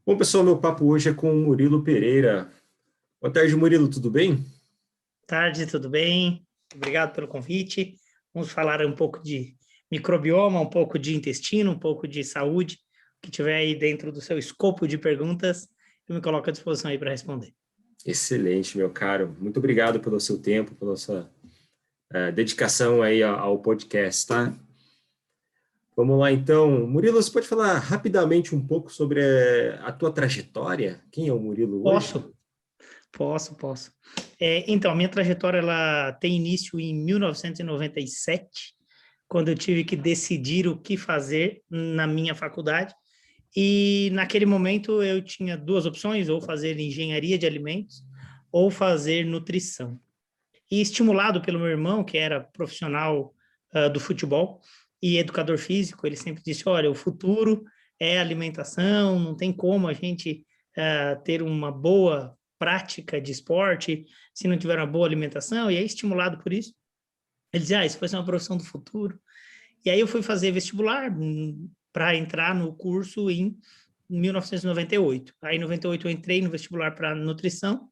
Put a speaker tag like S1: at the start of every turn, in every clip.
S1: Bom, pessoal, meu papo hoje é com o Murilo Pereira. Boa tarde, Murilo, tudo bem?
S2: Tarde, tudo bem? Obrigado pelo convite. Vamos falar um pouco de microbioma, um pouco de intestino, um pouco de saúde, o que tiver aí dentro do seu escopo de perguntas, eu me coloco à disposição aí para responder.
S1: Excelente, meu caro. Muito obrigado pelo seu tempo, pela sua dedicação aí ao podcast, tá? Vamos lá, então. Murilo, você pode falar rapidamente um pouco sobre a tua trajetória? Quem é o Murilo hoje?
S2: Posso? Posso. Então, a minha trajetória ela tem início em 1997, quando eu tive que decidir o que fazer na minha faculdade. E naquele momento eu tinha duas opções, ou fazer engenharia de alimentos ou fazer nutrição. E estimulado pelo meu irmão, que era profissional do futebol e educador físico, ele sempre disse, olha, o futuro é alimentação, não tem como a gente ter uma boa prática de esporte se não tiver uma boa alimentação, e aí estimulado por isso, ele dizia, isso vai ser uma profissão do futuro. E aí eu fui fazer vestibular para entrar no curso em 1998. Aí em 98 eu entrei no vestibular para nutrição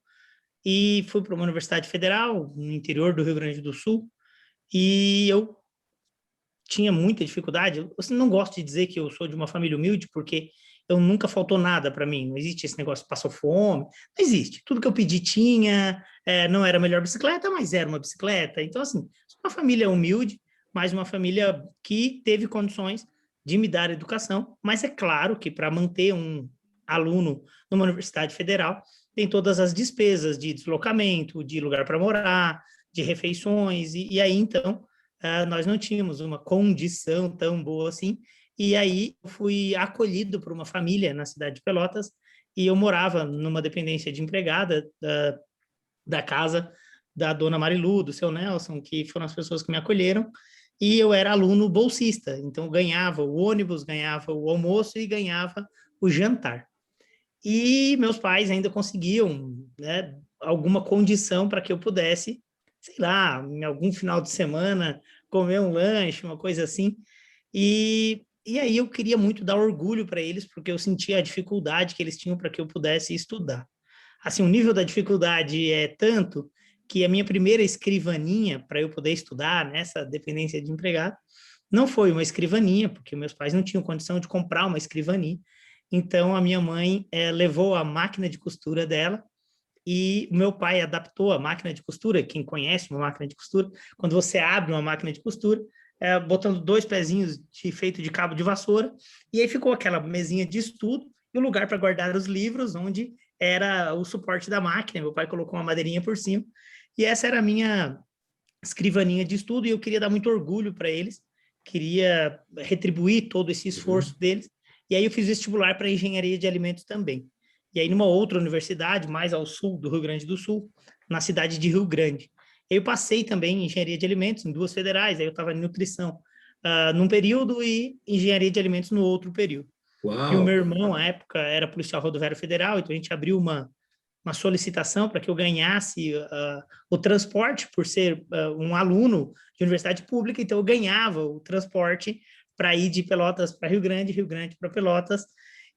S2: e fui para uma universidade federal no interior do Rio Grande do Sul. E eu tinha muita dificuldade. Eu não gosto de dizer que eu sou de uma família humilde, porque eu nunca faltou nada para mim. Não existe esse negócio de passou fome. Não existe. Tudo que eu pedi tinha. Não era a melhor bicicleta, mas era uma bicicleta. Então, assim, uma família humilde, mas uma família que teve condições de me dar educação. Mas é claro que para manter um aluno numa universidade federal, tem todas as despesas de deslocamento, de lugar para morar, de refeições. E aí, então, nós não tínhamos uma condição tão boa assim, e aí eu fui acolhido por uma família na cidade de Pelotas, e eu morava numa dependência de empregada da casa da dona Marilu, do seu Nelson, que foram as pessoas que me acolheram, e eu era aluno bolsista, então eu ganhava o ônibus, ganhava o almoço e ganhava o jantar. E meus pais ainda conseguiam, né, alguma condição para que eu pudesse, sei lá, em algum final de semana, comer um lanche, uma coisa assim. E aí eu queria muito dar orgulho para eles, porque eu sentia a dificuldade que eles tinham para que eu pudesse estudar. Assim, o nível da dificuldade é tanto que a minha primeira escrivaninha para eu poder estudar nessa dependência de empregado não foi uma escrivaninha, porque meus pais não tinham condição de comprar uma escrivaninha. Então, a minha mãe levou a máquina de costura dela e o meu pai adaptou a máquina de costura. Quem conhece uma máquina de costura, quando você abre uma máquina de costura, botando dois pezinhos feito de cabo de vassoura, e aí ficou aquela mesinha de estudo e o lugar para guardar os livros, onde era o suporte da máquina. Meu pai colocou uma madeirinha por cima, e essa era a minha escrivaninha de estudo, e eu queria dar muito orgulho para eles, queria retribuir todo esse
S1: Uhum.
S2: esforço deles, e aí eu fiz vestibular para engenharia de alimentos também. E aí numa outra universidade, mais ao sul do Rio Grande do Sul, na cidade de Rio Grande. Eu passei também em engenharia de alimentos em duas federais, aí eu estava em nutrição num período e engenharia de alimentos no outro período. E o
S1: Uau!
S2: meu irmão, à época, era policial rodoviário federal, então a gente abriu uma solicitação para que eu ganhasse o transporte por ser um aluno de universidade pública, então eu ganhava o transporte para ir de Pelotas para Rio Grande para Pelotas,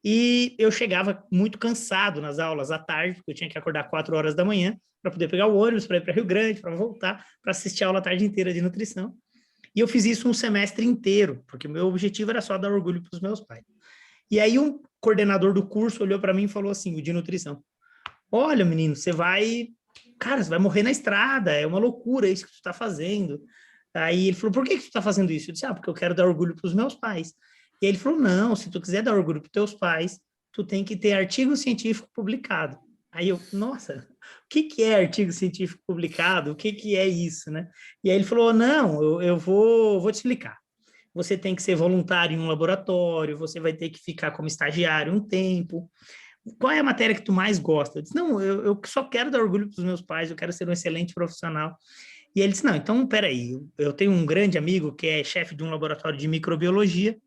S2: e eu chegava muito cansado nas aulas à tarde, porque eu tinha que acordar 4 horas da manhã para poder pegar o ônibus para ir para Rio Grande, para voltar, para assistir a aula a tarde inteira de nutrição. E eu fiz isso um semestre inteiro, porque o meu objetivo era só dar orgulho para os meus pais. E aí um coordenador do curso olhou para mim e falou assim, o de nutrição: olha, menino, você vai. Cara, você vai morrer na estrada, é uma loucura isso que tu está fazendo. Aí ele falou: por que tu está fazendo isso? Eu disse: porque eu quero dar orgulho para os meus pais. E aí ele falou: não, se tu quiser dar orgulho para os teus pais, tu tem que ter artigo científico publicado. Aí eu, nossa, o que que é artigo científico publicado? O que que é isso, né? E aí ele falou: não, eu vou te explicar. Você tem que ser voluntário em um laboratório, você vai ter que ficar como estagiário um tempo. Qual é a matéria que tu mais gosta? Eu disse, não, eu só quero dar orgulho para os meus pais, eu quero ser um excelente profissional. E ele disse, não, então, peraí, eu tenho um grande amigo que é chefe de um laboratório de microbiologia,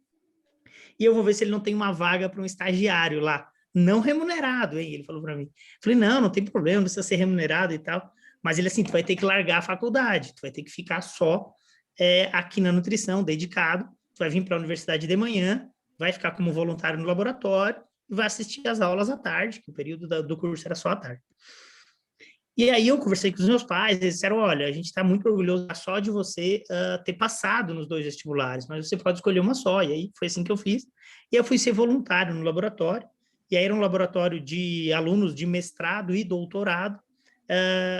S2: e eu vou ver se ele não tem uma vaga para um estagiário lá, não remunerado, hein? Ele falou para mim. Falei, não tem problema, não precisa ser remunerado e tal. Mas ele assim, tu vai ter que largar a faculdade, tu vai ter que ficar só aqui na nutrição, dedicado, tu vai vir para a universidade de manhã, vai ficar como voluntário no laboratório, e vai assistir às aulas à tarde, que o período do curso era só à tarde. E aí eu conversei com os meus pais, eles disseram, olha, a gente está muito orgulhoso só de você ter passado nos 2 vestibulares, mas você pode escolher uma só. E aí foi assim que eu fiz. E eu fui ser voluntário no laboratório, e aí era um laboratório de alunos de mestrado e doutorado,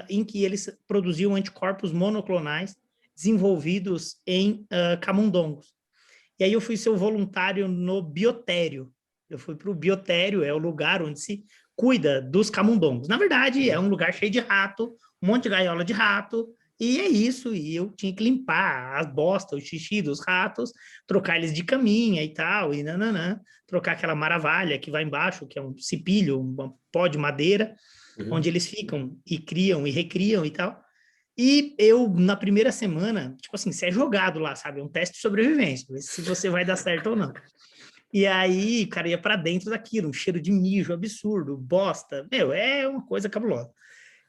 S2: em que eles produziam anticorpos monoclonais desenvolvidos em camundongos. E aí eu fui ser voluntário no biotério. Eu fui para o biotério, é o lugar onde se cuida dos camundongos. Na verdade, é um lugar cheio de rato, um monte de gaiola de rato, e é isso. E eu tinha que limpar as bostas, o xixi dos ratos, trocar eles de caminha e tal, e nananã, trocar aquela maravilha que vai embaixo, que é um cipilho, um pó de madeira, onde eles ficam e criam e recriam e tal. E eu, na primeira semana, tipo assim, você é jogado lá, sabe? É um teste de sobrevivência, ver se você vai dar certo ou não. E aí, o cara ia para dentro daquilo, um cheiro de mijo absurdo, bosta. Meu, é uma coisa cabulosa.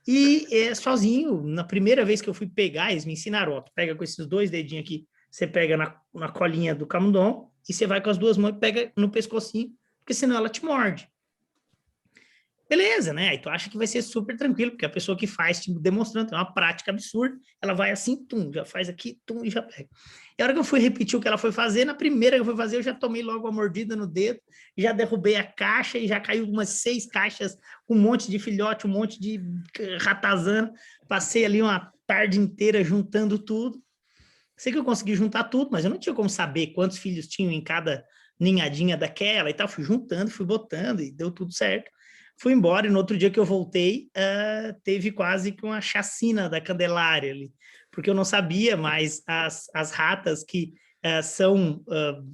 S2: E sozinho, na primeira vez que eu fui pegar, eles me ensinaram, ó, tu pega com esses 2 dedinhos aqui, você pega na colinha do camundongo e você vai com as 2 mãos e pega no pescocinho, porque senão ela te morde. Beleza, né? Aí tu acha que vai ser super tranquilo, porque a pessoa que faz, tipo, demonstrando, é uma prática absurda, ela vai assim, tum, já faz aqui, tum, e já pega. E a hora que eu fui repetir o que ela foi fazer, na primeira que eu fui fazer, eu já tomei logo a mordida no dedo, já derrubei a caixa e já caiu umas 6 caixas com um monte de filhote, um monte de ratazana. Passei ali uma tarde inteira juntando tudo. Sei que eu consegui juntar tudo, mas eu não tinha como saber quantos filhos tinham em cada ninhadinha daquela e tal. Fui juntando, fui botando e deu tudo certo. Fui embora e no outro dia que eu voltei, teve quase que uma chacina da Candelária ali, porque eu não sabia, mas as ratas que são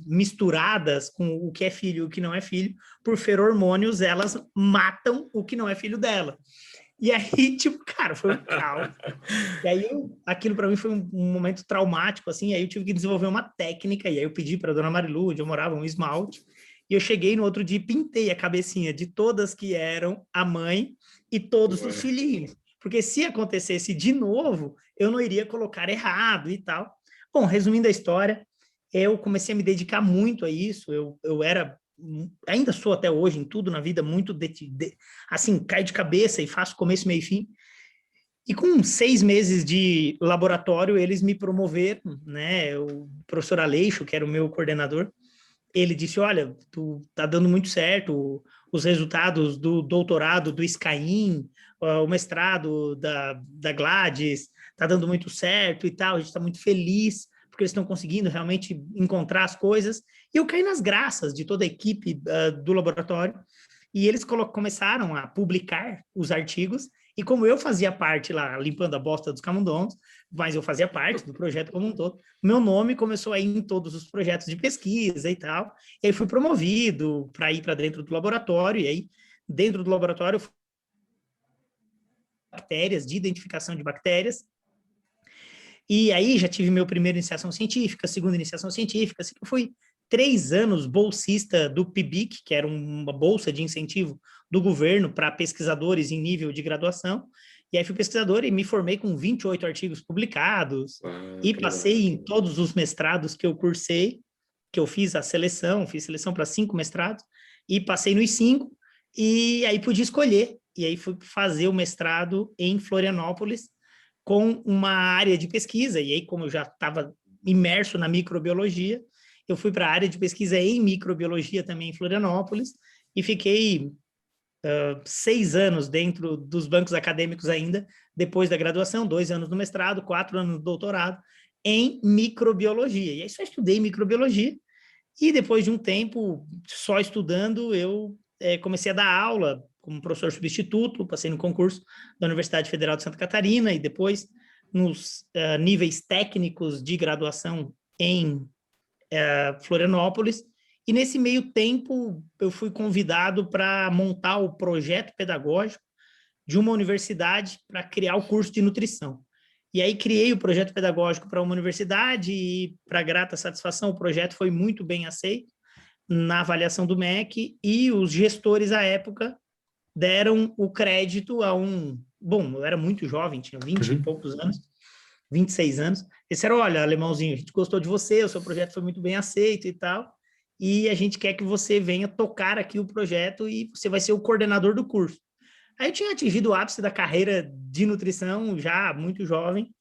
S2: misturadas com o que é filho e o que não é filho, por feromônios, elas matam o que não é filho dela. E aí, tipo, cara, foi um caos. E aí, aquilo para mim foi um momento traumático, assim, e aí eu tive que desenvolver uma técnica, e aí eu pedi para a dona Marilu, onde eu morava, um esmalte, e eu cheguei no outro dia e pintei a cabecinha de todas que eram a mãe e todos os filhinhos. Porque se acontecesse de novo, eu não iria colocar errado e tal. Bom, resumindo a história, eu comecei a me dedicar muito a isso, eu era, ainda sou até hoje, em tudo na vida, muito, assim, cai de cabeça e faço começo, meio e fim. E com 6 meses de laboratório, eles me promoveram, né? O professor Aleixo, que era o meu coordenador, ele disse, olha, tu tá dando muito certo, os resultados do doutorado do Scaim, o mestrado da Gladys, tá dando muito certo e tal, a gente está muito feliz, porque eles estão conseguindo realmente encontrar as coisas. E eu caí nas graças de toda a equipe do laboratório, e eles começaram a publicar os artigos, e como eu fazia parte lá, limpando a bosta dos camundongos, mas eu fazia parte do projeto como um todo, meu nome começou a ir em todos os projetos de pesquisa e tal, e aí fui promovido para ir para dentro do laboratório, e aí dentro do laboratório bactérias, de identificação de bactérias, e aí já tive meu primeiro iniciação científica, segunda iniciação científica, assim, eu fui 3 anos bolsista do PIBIC, que era uma bolsa de incentivo do governo para pesquisadores em nível de graduação, e aí fui pesquisador e me formei com 28 artigos publicados, e passei em todos os mestrados que eu cursei, que eu fiz fiz seleção para 5 mestrados, e passei nos 5, e aí pude escolher, e aí fui fazer o mestrado em Florianópolis, com uma área de pesquisa, e aí como eu já estava imerso na microbiologia, eu fui para a área de pesquisa em microbiologia também em Florianópolis, e fiquei 6 anos dentro dos bancos acadêmicos ainda, depois da graduação, 2 anos no mestrado, 4 anos no doutorado, em microbiologia. E aí só estudei microbiologia, e depois de um tempo só estudando, eu comecei a dar aula como professor substituto, passei no concurso da Universidade Federal de Santa Catarina, e depois nos níveis técnicos de graduação em Florianópolis, e nesse meio tempo eu fui convidado para montar o projeto pedagógico de uma universidade para criar o curso de nutrição. E aí criei o projeto pedagógico para uma universidade e, para grata satisfação, o projeto foi muito bem aceito na avaliação do MEC, e os gestores à época deram o crédito a um... Bom, eu era muito jovem, tinha 20 e poucos anos, 26 anos. Eles disseram, olha, alemãozinho, a gente gostou de você, o seu projeto foi muito bem aceito e tal, e a gente quer que você venha tocar aqui o projeto e você vai ser o coordenador do curso. Aí eu tinha atingido o ápice da carreira de nutrição, já muito jovem,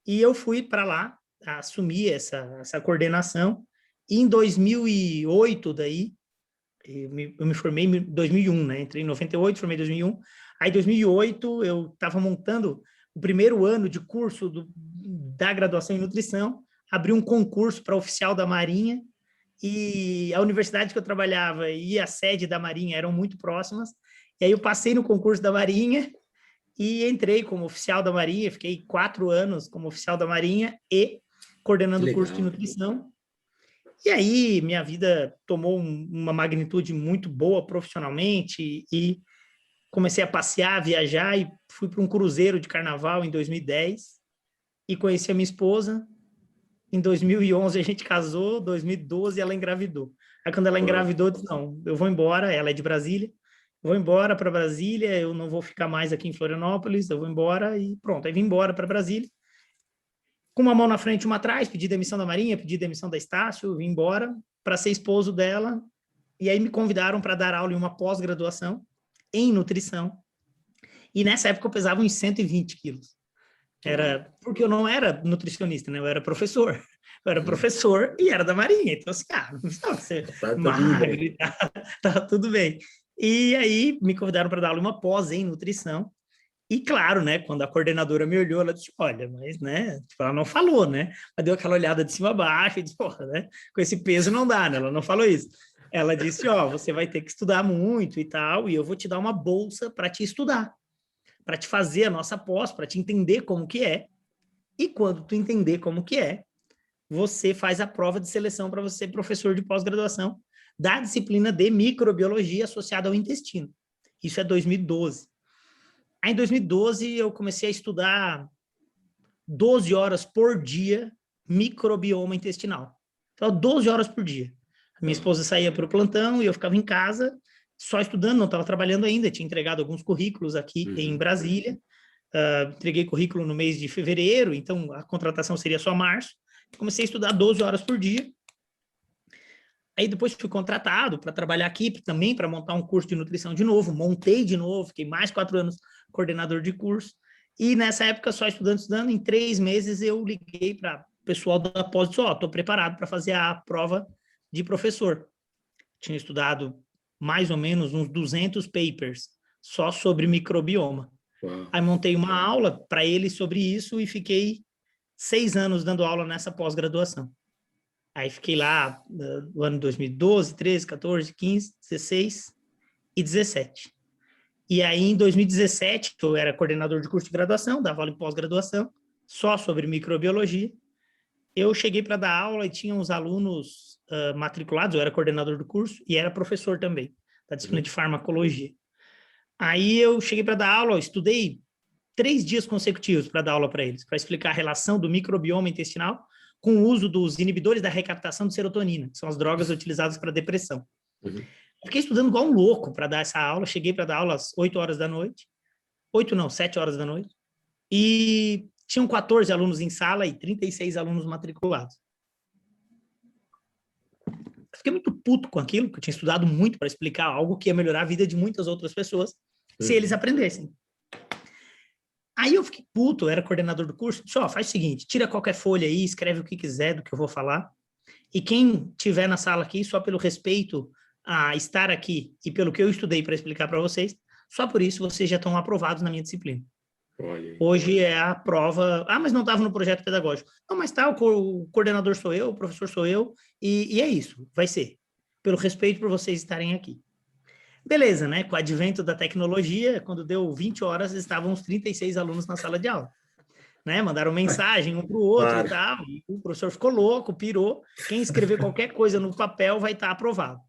S2: e eu fui para lá, assumir essa coordenação. E em 2008, daí, eu me formei em 2001, né? Entrei em 98, formei em 2001. Aí, em 2008, eu estava montando o primeiro ano de curso da graduação em nutrição, abri um concurso para oficial da Marinha, e a universidade que eu trabalhava e a sede da Marinha eram muito próximas. E aí eu passei no concurso da Marinha e entrei como oficial da Marinha, fiquei 4 anos como oficial da Marinha e
S1: Que
S2: coordenando o curso de
S1: legal.
S2: nutrição. E aí minha vida tomou uma magnitude muito boa profissionalmente e comecei a passear, viajar e fui para um cruzeiro de carnaval em 2010 e conheci a minha esposa. Em 2011 a gente casou, 2012 ela engravidou. Aí quando ela
S1: Uau.
S2: engravidou, eu disse, não, eu vou embora, ela é de Brasília, vou embora para Brasília, eu não vou ficar mais aqui em Florianópolis, eu vou embora e pronto. Aí vim embora para Brasília, com uma mão na frente e uma atrás, pedi demissão da Marinha, pedi demissão da Estácio, vim embora para ser esposo dela, e aí me convidaram para dar aula em uma pós-graduação em nutrição, e nessa época eu pesava uns 120 quilos.
S1: Uau.
S2: Era porque eu não era nutricionista, né? Eu era professor. Eu era professor e era da Marinha. Então, assim, não precisava ser
S1: Tá tudo
S2: magro
S1: bem.
S2: e tal, tá tudo bem. E aí me convidaram para dar aula uma pós em nutrição. E claro, né, quando a coordenadora me olhou, ela disse, olha, mas, né, tipo, ela não falou, né, ela deu aquela olhada de cima a baixo e disse, porra, né, com esse peso não dá, né, ela não falou isso. Ela disse, ó, você vai ter que estudar muito e tal, e eu vou te dar uma bolsa para te estudar, para te fazer a nossa pós, para te entender como que é, e quando tu entender como que é, você faz a prova de seleção para você ser professor de pós-graduação da disciplina de microbiologia associada ao intestino. Isso é 2012. Aí, em 2012, eu comecei a estudar 12 horas por dia microbioma intestinal. Então, 12 horas por dia. A minha esposa saía para o plantão e eu ficava em casa só estudando, não estava trabalhando ainda, tinha entregado alguns currículos aqui em Brasília, entreguei currículo no mês de fevereiro, então a contratação seria só março. Comecei a estudar 12 horas por dia. Aí depois fui contratado para trabalhar aqui também, para montar um curso de nutrição de novo, montei de novo, fiquei mais 4 anos coordenador de curso. E nessa época, só estudando, em 3 meses eu liguei para o pessoal da pós e disse, estou preparado para fazer a prova de professor. Tinha estudado mais ou menos uns 200 papers só sobre microbioma.
S1: Uau.
S2: Aí montei uma aula para eles sobre isso e fiquei 6 anos dando aula nessa pós-graduação. Aí fiquei lá no ano 2012, 13, 14, 15, 16 e 17. E aí, em 2017, eu era coordenador de curso de graduação, dava aula em pós-graduação, só sobre microbiologia. Eu cheguei para dar aula e tinha uns alunos matriculados, eu era coordenador do curso e era professor também, da disciplina de farmacologia. Aí eu cheguei para dar aula, estudei 3 dias consecutivos para dar aula para eles, para explicar a relação do microbioma intestinal com o uso dos inibidores da recaptação de serotonina, que são as drogas utilizadas para depressão. Fiquei estudando igual um louco para dar essa aula, cheguei para dar aula às 8 horas da noite, 7 horas da noite, e tinham 14 alunos em sala e 36 alunos matriculados. Fiquei muito puto com aquilo, porque eu tinha estudado muito para explicar algo que ia melhorar a vida de muitas outras pessoas, se eles aprendessem. Aí eu fiquei puto, eu era coordenador do curso, disse, faz o seguinte, tira qualquer folha aí, escreve o que quiser do que eu vou falar, e quem tiver na sala aqui, só pelo respeito a estar aqui e pelo que eu estudei para explicar para vocês, só por isso vocês já estão aprovados na minha disciplina. Hoje é a prova, mas não estava no projeto pedagógico. Não, mas tá, o coordenador sou eu, o professor sou eu, e é isso, vai ser, pelo respeito por vocês estarem aqui. Beleza, né? Com o advento da tecnologia, quando deu 20 horas, estavam os 36 alunos na sala de aula. Né? Mandaram mensagem um para o outro e tal, e o professor ficou louco, pirou. Quem escrever qualquer coisa no papel vai estar aprovado.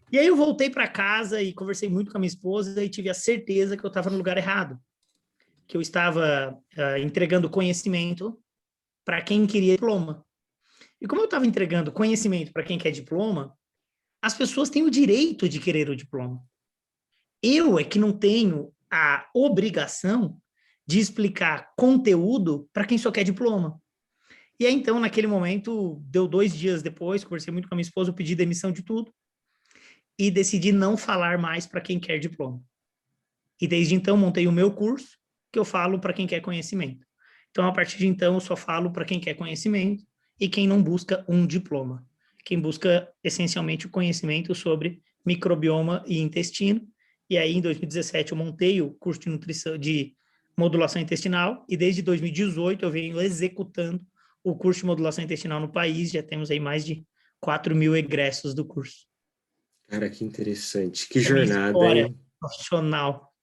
S2: E aí eu voltei para casa e conversei muito com a minha esposa e tive a certeza que eu estava no lugar errado, que eu estava entregando conhecimento para quem queria diploma. E como eu estava entregando conhecimento para quem quer diploma, as pessoas têm o direito de querer o diploma. Eu é que não tenho a obrigação de explicar conteúdo para quem só quer diploma. E aí, então, naquele momento, deu 2 dias depois, conversei muito com a minha esposa, eu pedi demissão de tudo e decidi não falar mais para quem quer diploma. E desde então, montei o meu curso, que eu falo para quem quer conhecimento. Então, a partir de então, eu só falo para quem quer conhecimento e quem não busca um diploma. Quem busca, essencialmente, o conhecimento sobre microbioma e intestino. E aí, em 2017, eu montei o curso de nutrição, de modulação intestinal, e desde 2018 eu venho executando o curso de modulação intestinal no país. Já temos aí mais de 4.000 egressos do curso.
S1: Cara, que interessante. Que
S2: Essa é a minha
S1: jornada,
S2: história
S1: hein?
S2: profissional.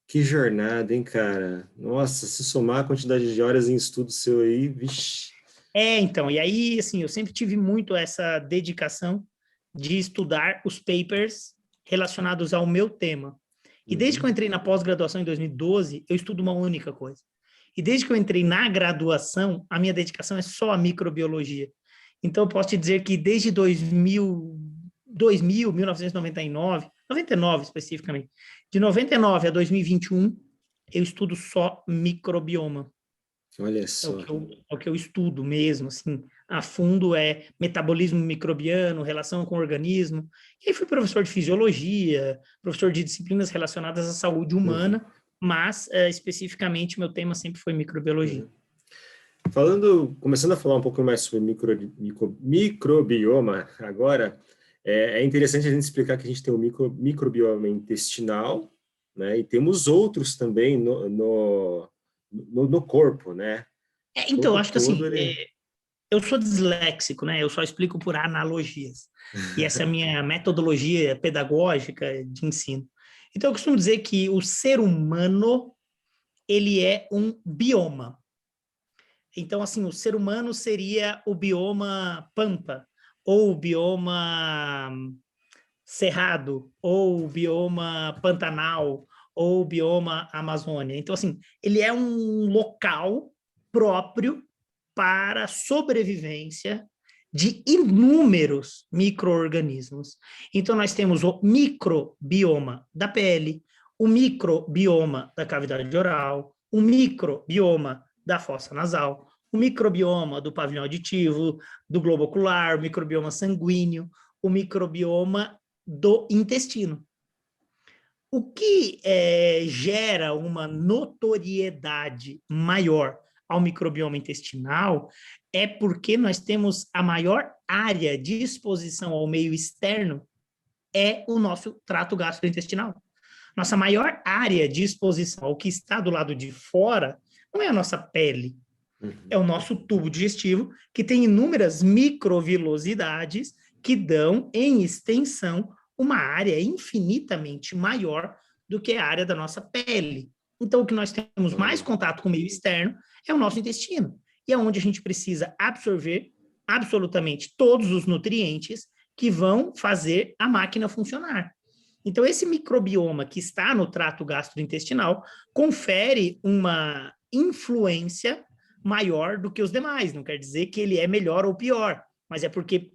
S1: Que jornada, hein, cara? Nossa, se somar a quantidade de horas em estudo seu aí, vixe.
S2: Então, e aí, assim, eu sempre tive muito essa dedicação de estudar os papers relacionados ao meu tema. E desde que eu
S1: Uhum.
S2: entrei na pós-graduação em 2012, eu estudo uma única coisa. E desde que eu entrei na graduação, a minha dedicação é só a microbiologia. Então, eu posso te dizer que desde 1999, 99 especificamente, de 99 a 2021, eu estudo só microbioma.
S1: Olha
S2: É o
S1: só.
S2: que é o que eu estudo mesmo, assim, a fundo é metabolismo microbiano, relação com o organismo. E aí fui professor de fisiologia, professor de disciplinas relacionadas à saúde
S1: Uhum.
S2: humana, mas especificamente meu tema sempre foi microbiologia.
S1: Uhum. Começando a falar um pouco mais sobre microbioma, agora, é interessante a gente explicar que a gente tem o microbioma intestinal, né, e temos outros também no corpo, né? O
S2: Então, eu
S1: corpo
S2: acho que
S1: todo,
S2: assim,
S1: ele...
S2: eu sou disléxico, né? Eu só explico por analogias. E essa é a minha metodologia pedagógica de ensino. Então, eu costumo dizer que o ser humano, ele é um bioma. Então, assim, o ser humano seria o bioma Pampa, ou o bioma Cerrado, ou o bioma Pantanal, ou o bioma Amazônia. Então, assim, ele é um local próprio para a sobrevivência de inúmeros micro-organismos. Então, nós temos o microbioma da pele, o microbioma da cavidade oral, o microbioma da fossa nasal, o microbioma do pavilhão auditivo, do globo ocular, o microbioma sanguíneo, o microbioma do intestino. O que gera uma notoriedade maior ao microbioma intestinal é porque nós temos a maior área de exposição ao meio externo é o nosso trato gastrointestinal. Nossa maior área de exposição ao que está do lado de fora não é a nossa pele, é o nosso tubo digestivo, que tem inúmeras microvilosidades que dão, em extensão, uma área infinitamente maior do que a área da nossa pele. Então, o que nós temos mais
S1: Olha,
S2: contato com o meio externo é o nosso intestino, e é onde a gente precisa absorver absolutamente todos os nutrientes que vão fazer a máquina funcionar. Então, esse microbioma que está no trato gastrointestinal confere uma influência maior do que os demais. Não quer dizer que ele é melhor ou pior, mas é porque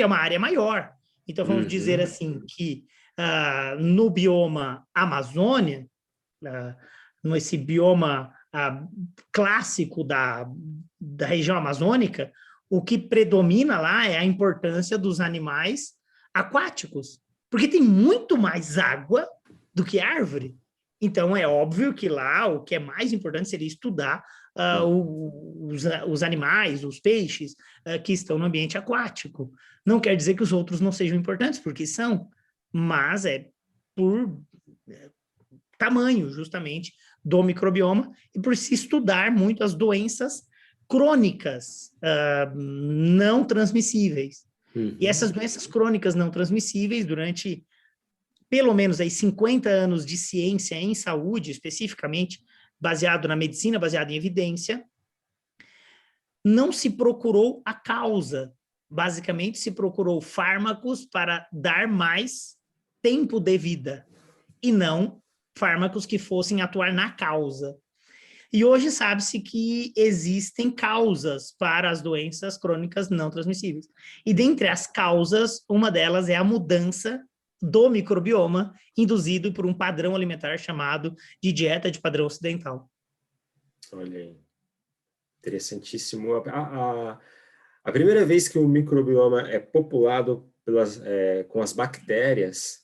S2: é uma área maior. Então, vamos dizer
S1: uhum.
S2: assim que no bioma Amazônia, nesse bioma clássico da região amazônica, o que predomina lá é a importância dos animais aquáticos, porque tem muito mais água do que árvore. Então, é óbvio que lá o que é mais importante seria estudar os animais, os peixes que estão no ambiente aquático. Não quer dizer que os outros não sejam importantes, porque são, mas é por tamanho, justamente, do microbioma e por se estudar muito as doenças crônicas não transmissíveis. E essas
S1: Uhum.
S2: doenças crônicas não transmissíveis, durante pelo menos aí 50 anos de ciência em saúde, especificamente baseado na medicina, baseado em evidência, não se procurou a causa. Basicamente, se procurou fármacos para dar mais tempo de vida e não fármacos que fossem atuar na causa. E hoje sabe-se que existem causas para as doenças crônicas não transmissíveis. E dentre as causas, uma delas é a mudança do microbioma induzido por um padrão alimentar chamado de dieta de padrão ocidental.
S1: Olha aí. Interessantíssimo. A primeira vez que o microbioma é populado com as bactérias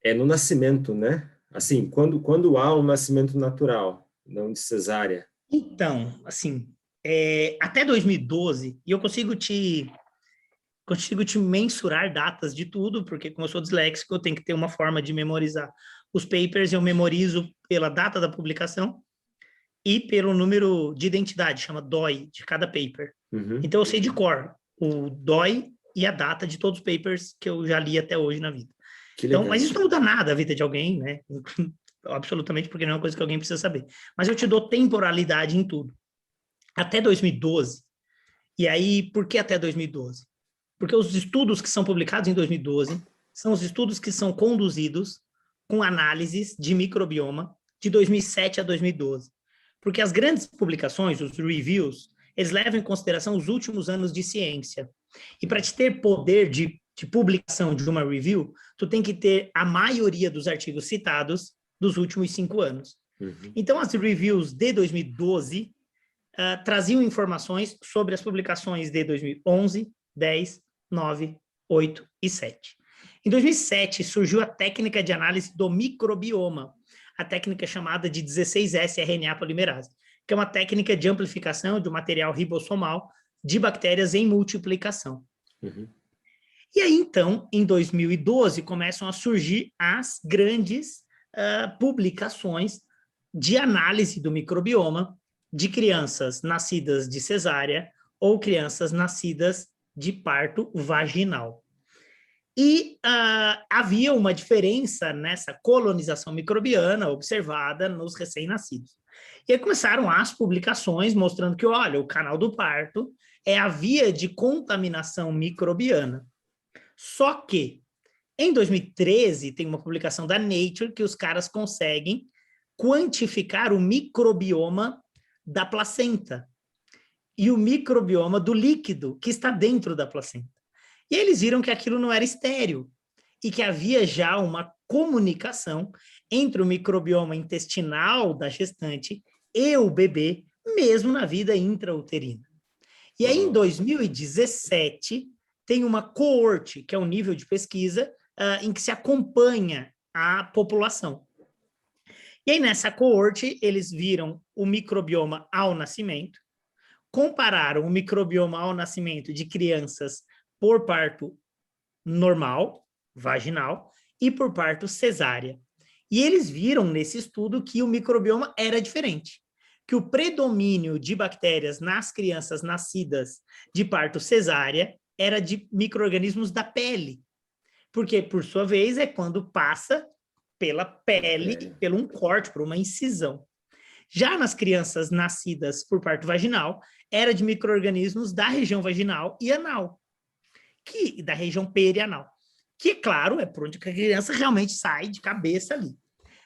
S1: é no nascimento, né? Assim, quando há um nascimento natural, não de cesárea.
S2: Então, assim, até 2012, e eu consigo te mensurar datas de tudo, porque como eu sou disléxico, eu tenho que ter uma forma de memorizar os papers, eu memorizo pela data da publicação e pelo número de identidade, chama DOI, de cada paper.
S1: Uhum.
S2: Então eu sei de cor o DOI e a data de todos os papers que eu já li até hoje na vida. Então, mas isso não muda nada a vida de alguém, né? Absolutamente, porque não é uma coisa que alguém precisa saber. Mas eu te dou temporalidade em tudo. Até 2012. E aí, por que até 2012? Porque os estudos que são publicados em 2012 são os estudos que são conduzidos com análises de microbioma de 2007 a 2012. Porque as grandes publicações, os reviews, eles levam em consideração os últimos anos de ciência. E para te ter poder de publicação de uma review, tu tem que ter a maioria dos artigos citados dos últimos 5 anos. Uhum. Então, as reviews de 2012 traziam informações sobre as publicações de 2011, 10, 9, 8 e 7. Em 2007, surgiu a técnica de análise do microbioma, a técnica chamada de 16S RNA polimerase, que é uma técnica de amplificação de um material ribossomal de bactérias em multiplicação. Uhum. E aí, então, em 2012, começam a surgir as grandes publicações de análise do microbioma de crianças nascidas de cesárea ou crianças nascidas de parto vaginal. E havia uma diferença nessa colonização microbiana observada nos recém-nascidos. E aí começaram as publicações mostrando que, olha, o canal do parto é a via de contaminação microbiana. Só que, em 2013, tem uma publicação da Nature que os caras conseguem quantificar o microbioma da placenta e o microbioma do líquido que está dentro da placenta. E eles viram que aquilo não era estéril e que havia já uma comunicação entre o microbioma intestinal da gestante e o bebê, mesmo na vida intrauterina. E aí, em 2017, tem uma coorte, que é um nível de pesquisa em que se acompanha a população. E aí, nessa coorte, eles viram o microbioma ao nascimento, compararam o microbioma ao nascimento de crianças por parto normal, vaginal, e por parto cesárea. E eles viram nesse estudo que o microbioma era diferente, que o predomínio de bactérias nas crianças nascidas de parto cesárea era de micro-organismos da pele, porque, por sua vez, é quando passa pela pele, por um corte, por uma incisão. Já nas crianças nascidas por parto vaginal, era de micro-organismos da região vaginal e anal, da região perianal, que, claro, é por onde a criança realmente sai de cabeça ali.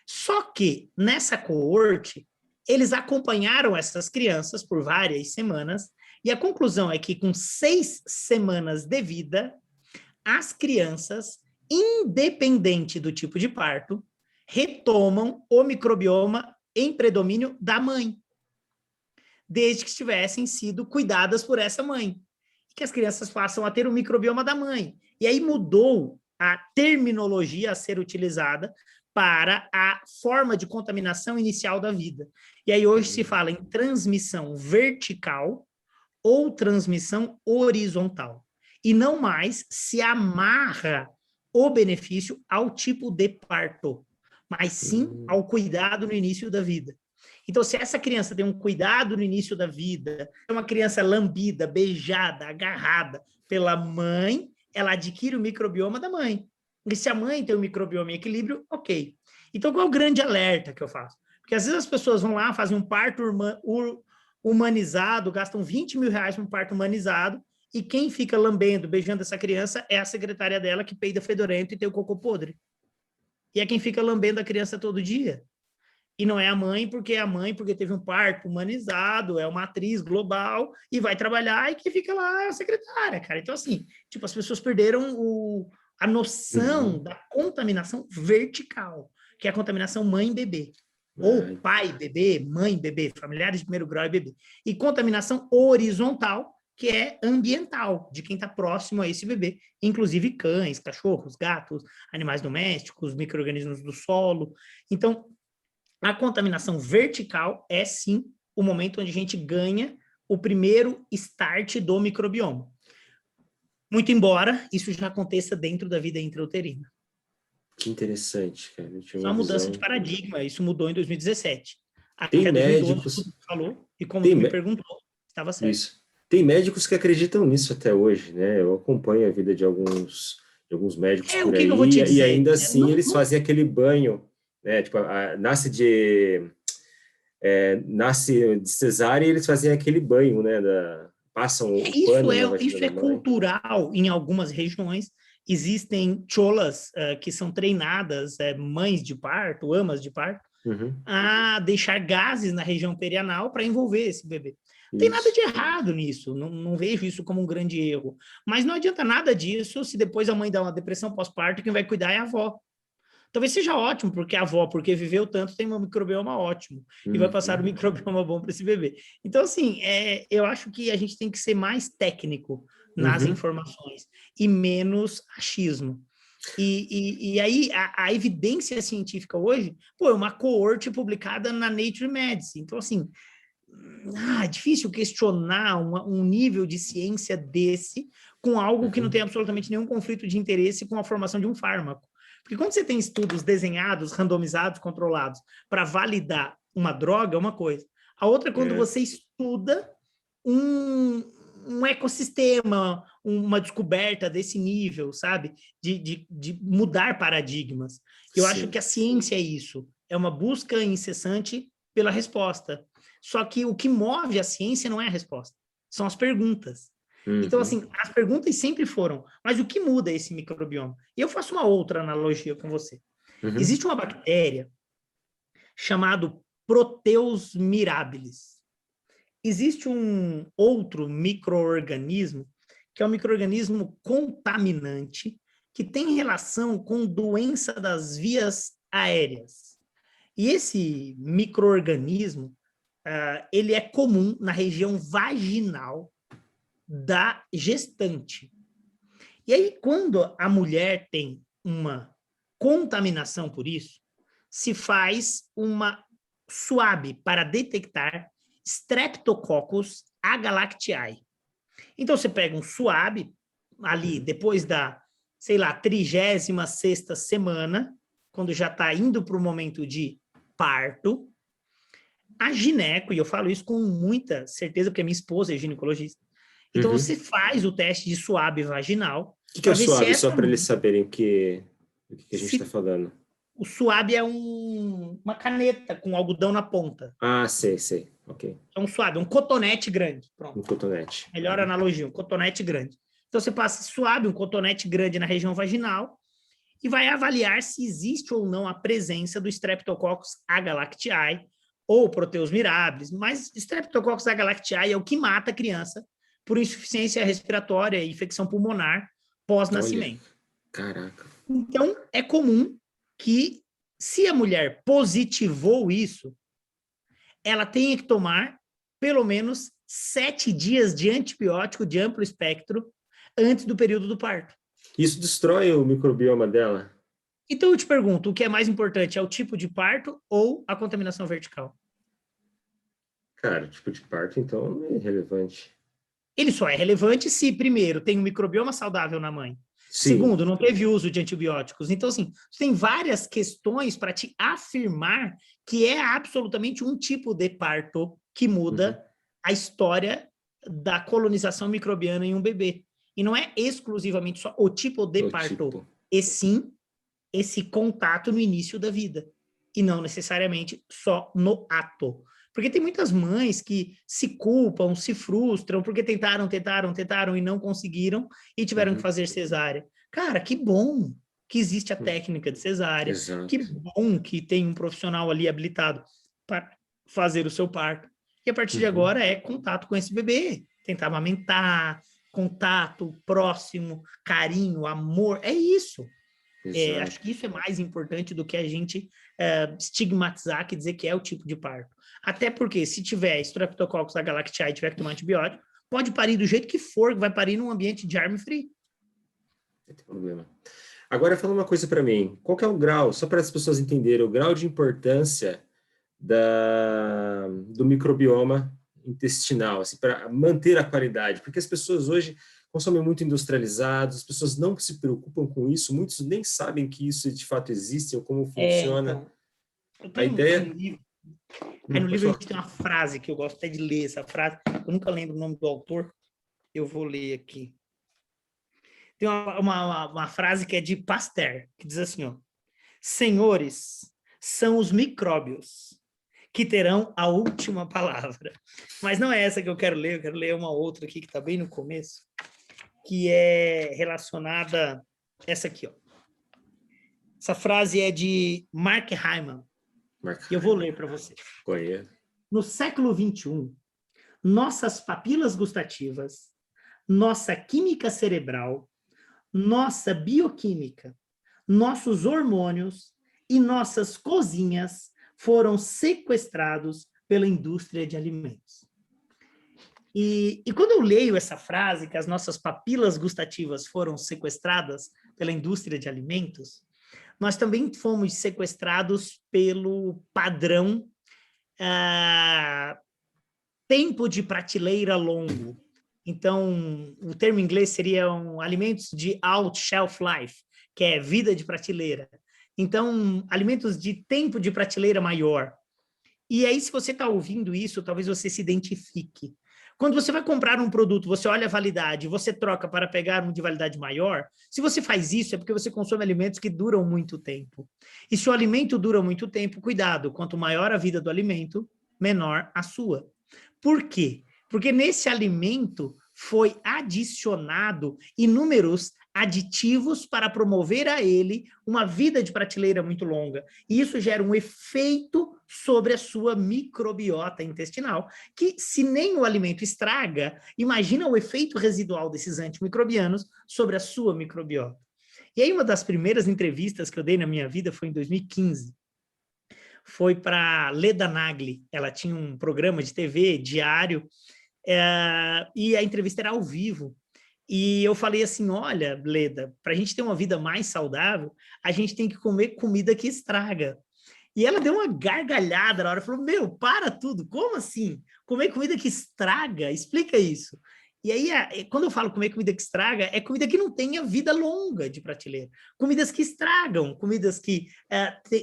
S2: Só que, nessa coorte, eles acompanharam essas crianças por várias semanas, e a conclusão é que, com 6 semanas de vida, as crianças, independente do tipo de parto, retomam o microbioma em predomínio da mãe, desde que tivessem sido cuidadas por essa mãe. E que as crianças passam a ter o microbioma da mãe. E aí mudou a terminologia a ser utilizada para a forma de contaminação inicial da vida. E aí hoje se fala em transmissão vertical ou transmissão horizontal. E não mais se amarra o benefício ao tipo de parto, mas sim ao cuidado no início da vida. Então, se essa criança tem um cuidado no início da vida, é uma criança lambida, beijada, agarrada pela mãe, ela adquire o microbioma da mãe. E se a mãe tem o microbioma em equilíbrio, ok. Então, qual é o grande alerta que eu faço? Porque às vezes as pessoas vão lá, fazem um parto humanizado, gastam 20 mil reais para um parto humanizado, e quem fica lambendo, beijando essa criança é a secretária dela que peida fedorento e tem o cocô podre. E é quem fica lambendo a criança todo dia. E não é a mãe porque teve um parto humanizado, é uma atriz global e vai trabalhar, e quem fica lá é a secretária, cara. Então, assim, tipo, as pessoas perderam a noção da contaminação vertical, que é a contaminação mãe-bebê. ou pai, bebê, mãe, bebê, familiares de primeiro grau e bebê. E contaminação horizontal, que é ambiental, de quem está próximo a esse bebê, inclusive cães, cachorros, gatos, animais domésticos, micro-organismos do solo. Então, a contaminação vertical é, sim, o momento onde a gente ganha o primeiro start do microbioma. Muito embora isso já aconteça dentro da vida intrauterina.
S1: Que interessante, cara. Eu tinha
S2: Só uma
S1: uma
S2: mudança
S1: visão...
S2: de paradigma, isso mudou em 2017.
S1: Tem
S2: Até 2012,
S1: médicos...
S2: tudo falou, e como
S1: Tem
S2: tu me perguntou, estava certo.
S1: Isso. Tem médicos que acreditam nisso até hoje, né? Eu acompanho a vida de alguns médicos por
S2: O que
S1: aí,
S2: eu vou te
S1: e
S2: dizer?
S1: ainda assim eles fazem aquele banho, né? Tipo, nasce de cesárea e eles fazem aquele banho, né? Passam o pano na vagina
S2: Isso
S1: da
S2: é
S1: mãe.
S2: cultural em algumas regiões. Existem cholas que são treinadas, mães de parto, amas de parto,
S1: Uhum.
S2: a deixar gases na região perianal para envolver esse bebê. Não tem nada
S1: Isso.
S2: de errado nisso, não vejo isso como um grande erro. Mas não adianta nada disso se depois a mãe dá uma depressão pós-parto, quem vai cuidar é a avó. Talvez seja ótimo, porque a avó, porque viveu tanto, tem um microbioma ótimo e vai passar um microbioma bom para esse bebê. Então, assim, eu acho que a gente tem que ser mais técnico nas
S1: Uhum.
S2: informações e menos achismo. E aí, a evidência científica hoje, é uma coorte publicada na Nature Medicine. Então, assim, é difícil questionar um nível de ciência desse com algo que não tem absolutamente nenhum conflito de interesse com a formação de um fármaco. Porque quando você tem estudos desenhados, randomizados, controlados, para validar uma droga, é uma coisa. A outra é quando você estuda um ecossistema, uma descoberta desse nível, sabe? De mudar paradigmas. Eu acho que a ciência é isso. É uma busca incessante pela resposta. Só que o que move a ciência não é a resposta, são as perguntas. Então, assim, as perguntas sempre foram, mas o que muda esse microbioma? E eu faço uma outra analogia com você. Existe uma bactéria chamada Proteus mirabilis. Existe um outro micro-organismo, que é um micro-organismo contaminante, que tem relação com doença das vias aéreas. E esse micro-organismo, ele é comum na região vaginal da gestante. E aí, quando a mulher tem uma contaminação por isso, se faz uma swab para detectar Streptococcus agalactiae. Então, você pega um swab ali, depois da, sei lá, 36ª semana, quando já está indo para o momento de parto, a gineco, e eu falo isso com muita certeza, porque minha esposa é ginecologista, então você faz o teste de swab vaginal
S1: O que é
S2: para
S1: o
S2: ver se
S1: suave,
S2: essa...
S1: só para eles saberem o que a gente está falando?
S2: O swab é uma caneta com algodão na ponta.
S1: Ah, sei, ok.
S2: É um swab, um cotonete grande.
S1: Um
S2: Pronto.
S1: cotonete.
S2: Melhor analogia, um cotonete grande. Então você passa swab, um cotonete grande na região vaginal, e vai avaliar se existe ou não a presença do Streptococcus agalactiae ou Proteus mirabilis, mas Streptococcus agalactiae é o que mata a criança por insuficiência respiratória e infecção pulmonar pós-nascimento.
S1: Caraca.
S2: Então, é comum que, se a mulher positivou isso, ela tenha que tomar pelo menos 7 dias de antibiótico de amplo espectro antes do período do parto.
S1: Isso destrói o microbioma dela?
S2: Então eu te pergunto, o que é mais importante, é o tipo de parto ou a contaminação vertical?
S1: Cara, o tipo de parto, então, é irrelevante.
S2: Ele só é relevante se, primeiro, tem um microbioma saudável na mãe.
S1: Sim.
S2: Segundo, não teve uso de antibióticos. Então, assim, tem várias questões para te afirmar que é absolutamente um tipo de parto que muda a história da colonização microbiana em um bebê. E não é exclusivamente só o tipo de parto, e sim esse contato no início da vida. E não necessariamente só no ato. Porque tem muitas mães que se culpam, se frustram, porque tentaram e não conseguiram e tiveram que fazer cesárea. Cara, que bom que existe a técnica de cesárea.
S1: Exato.
S2: Que bom que tem um profissional ali habilitado para fazer o seu parto. E a partir de agora é contato com esse bebê. Tentar amamentar, contato próximo, carinho, amor. É isso. Acho que isso é mais importante do que a gente estigmatizar, que dizer que é o tipo de parto. Até porque, se tiver Streptococcus agalactiae e tiver que tomar antibiótico, pode parir do jeito que for, vai parir num ambiente germe free.
S1: Não tem problema. Agora, fala uma coisa para mim. Qual que é o grau, só para as pessoas entenderem, o grau de importância do microbioma intestinal, assim, para manter a qualidade? Porque as pessoas hoje consomem muito industrializados, as pessoas não se preocupam com isso, muitos nem sabem que isso de fato existe ou como funciona.
S2: Então, eu
S1: A
S2: tenho
S1: ideia...
S2: no livro, aí no
S1: pode
S2: livro a
S1: falar.
S2: gente tem uma frase que eu gosto até de ler essa frase, eu nunca lembro o nome do autor, eu vou ler aqui. Tem uma frase que é de Pasteur, que diz assim, ó: senhores, são os micróbios que terão a última palavra. Mas não é essa que eu quero ler uma outra aqui que está bem no começo, que é relacionada, essa aqui, ó. Essa frase é de Mark Hyman. Eu vou ler para você.
S1: Conheço.
S2: No século XXI, nossas papilas gustativas, nossa química cerebral, nossa bioquímica, nossos hormônios e nossas cozinhas foram sequestrados pela indústria de alimentos. E quando eu leio essa frase, que as nossas papilas gustativas foram sequestradas pela indústria de alimentos, nós também fomos sequestrados pelo padrão tempo de prateleira longo. Então, o termo em inglês seriam alimentos de out shelf life, que é vida de prateleira. Então, alimentos de tempo de prateleira maior. E aí, se você está ouvindo isso, talvez você se identifique. Quando você vai comprar um produto, você olha a validade, você troca para pegar um de validade maior, se você faz isso, é porque você consome alimentos que duram muito tempo. E se o alimento dura muito tempo, cuidado, quanto maior a vida do alimento, menor a sua. Por quê? Porque nesse alimento foi adicionado inúmeros aditivos para promover a ele uma vida de prateleira muito longa. E isso gera um efeito sobre a sua microbiota intestinal, que se nem o alimento estraga, imagina o efeito residual desses antimicrobianos sobre a sua microbiota. E aí uma das primeiras entrevistas que eu dei na minha vida foi em 2015. Foi para Leda Nagli, ela tinha um programa de TV diário, e a entrevista era ao vivo. E eu falei assim, olha, Leda, para a gente ter uma vida mais saudável, a gente tem que comer comida que estraga. E ela deu uma gargalhada na hora, falou, meu, para tudo, como assim? Comer comida que estraga? Explica isso. E aí, quando eu falo comer comida que estraga, é comida que não tenha vida longa de prateleira. Comidas que estragam, comidas que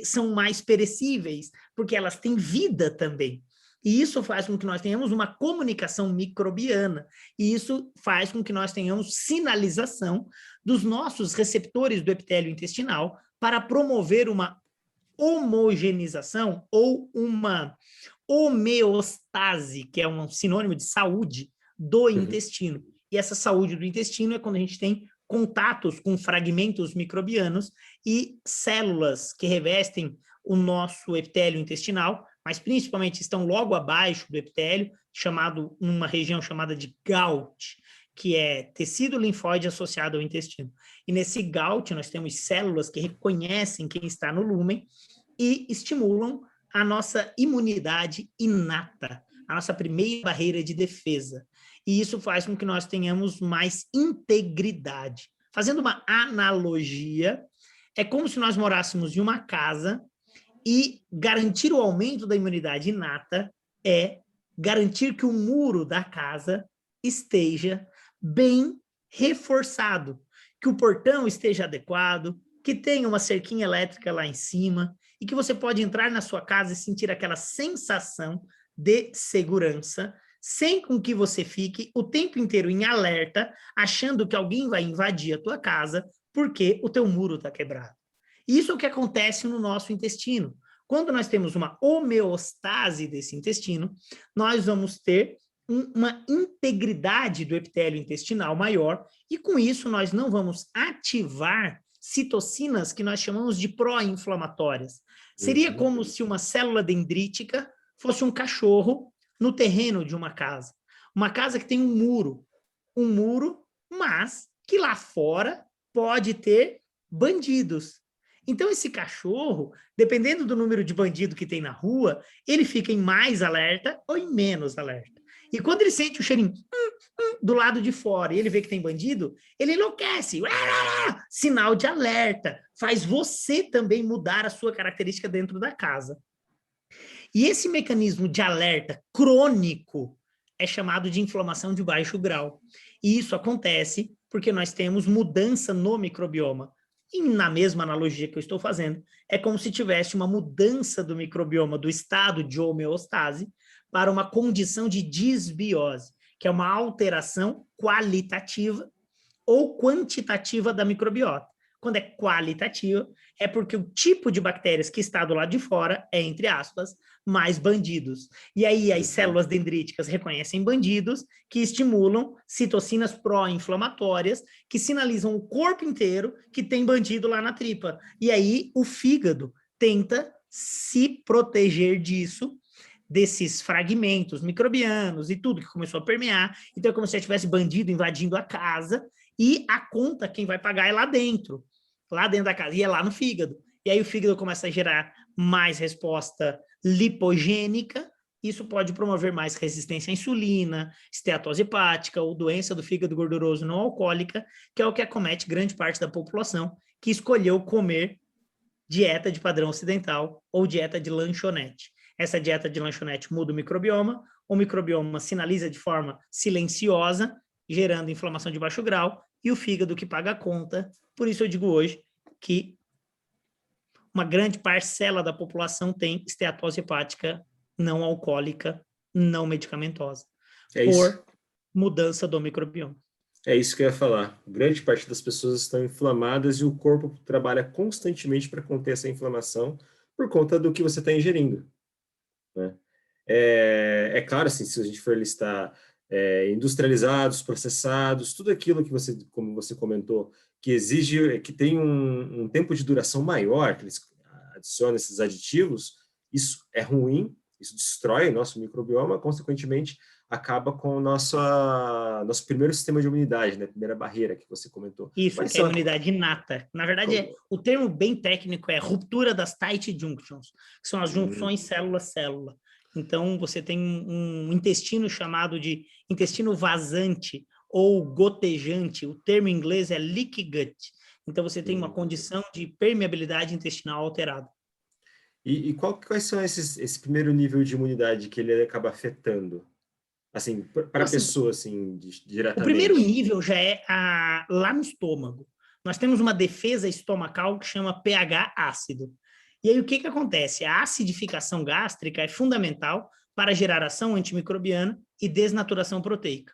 S2: são mais perecíveis, porque elas têm vida também. E isso faz com que nós tenhamos uma comunicação microbiana. E isso faz com que nós tenhamos sinalização dos nossos receptores do epitélio intestinal para promover uma homogeneização ou uma homeostase, que é um sinônimo de saúde do intestino. E essa saúde do intestino é quando a gente tem contatos com fragmentos microbianos e células que revestem o nosso epitélio intestinal, mas principalmente estão logo abaixo do epitélio, numa região chamada de GAUT, que é tecido linfóide associado ao intestino. E nesse GAUT nós temos células que reconhecem quem está no lúmen e estimulam a nossa imunidade inata, a nossa primeira barreira de defesa. E isso faz com que nós tenhamos mais integridade. Fazendo uma analogia, é como se nós morássemos em uma casa e garantir o aumento da imunidade inata é garantir que o muro da casa esteja bem reforçado, que o portão esteja adequado, que tenha uma cerquinha elétrica lá em cima e que você pode entrar na sua casa e sentir aquela sensação de segurança, sem com que você fique o tempo inteiro em alerta, achando que alguém vai invadir a tua casa porque o teu muro está quebrado. Isso é o que acontece no nosso intestino. Quando nós temos uma homeostase desse intestino, nós vamos ter uma integridade do epitélio intestinal maior e, com isso, nós não vamos ativar citocinas que nós chamamos de pró-inflamatórias. Seria como se uma célula dendrítica fosse um cachorro no terreno de uma casa. Uma casa que tem um muro, mas que lá fora pode ter bandidos. Então, esse cachorro, dependendo do número de bandido que tem na rua, ele fica em mais alerta ou em menos alerta. E quando ele sente o cheirinho do lado de fora e ele vê que tem bandido, ele enlouquece. Sinal de alerta. Faz você também mudar a sua característica dentro da casa. E esse mecanismo de alerta crônico é chamado de inflamação de baixo grau. E isso acontece porque nós temos mudança no microbioma. E na mesma analogia que eu estou fazendo, é como se tivesse uma mudança do microbioma do estado de homeostase para uma condição de disbiose, que é uma alteração qualitativa ou quantitativa da microbiota. Quando é qualitativa, é porque o tipo de bactérias que está do lado de fora é, entre aspas, mais bandidos. E aí as células dendríticas reconhecem bandidos que estimulam citocinas pró-inflamatórias que sinalizam o corpo inteiro que tem bandido lá na tripa. E aí o fígado tenta se proteger disso, desses fragmentos microbianos e tudo que começou a permear. Então é como se tivesse bandido invadindo a casa e a conta quem vai pagar é lá dentro da casa, e é lá no fígado. E aí o fígado começa a gerar mais resposta lipogênica, isso pode promover mais resistência à insulina, esteatose hepática ou doença do fígado gorduroso não alcoólica, que é o que acomete grande parte da população que escolheu comer dieta de padrão ocidental ou dieta de lanchonete. Essa dieta de lanchonete muda o microbioma sinaliza de forma silenciosa, gerando inflamação de baixo grau, e o fígado que paga a conta. Por isso eu digo hoje que uma grande parcela da população tem esteatose hepática não alcoólica, não medicamentosa, por mudança do microbioma.
S1: É isso que eu ia falar. Grande parte das pessoas estão inflamadas e o corpo trabalha constantemente para conter essa inflamação por conta do que você está ingerindo, né? É claro, assim, se a gente for listar industrializados, processados, tudo aquilo que você, como você comentou, que exige, que tem um tempo de duração maior, que eles adicionam esses aditivos, isso é ruim, isso destrói o nosso microbioma, consequentemente acaba com o nosso primeiro sistema de imunidade, né? Primeira barreira que você comentou.
S2: Isso, que é a imunidade inata. Na verdade, o termo bem técnico é ruptura das tight junctions, que são as junções célula-célula. Então, você tem um intestino chamado de intestino vazante ou gotejante. O termo em inglês é leaky gut. Então, você tem uma condição de permeabilidade intestinal alterada.
S1: E quais são esse primeiro nível de imunidade que ele acaba afetando? Assim, para a pessoa, assim, diretamente.
S2: O primeiro nível já é lá no estômago. Nós temos uma defesa estomacal que chama pH ácido. E aí o que acontece? A acidificação gástrica é fundamental para gerar ação antimicrobiana e desnaturação proteica.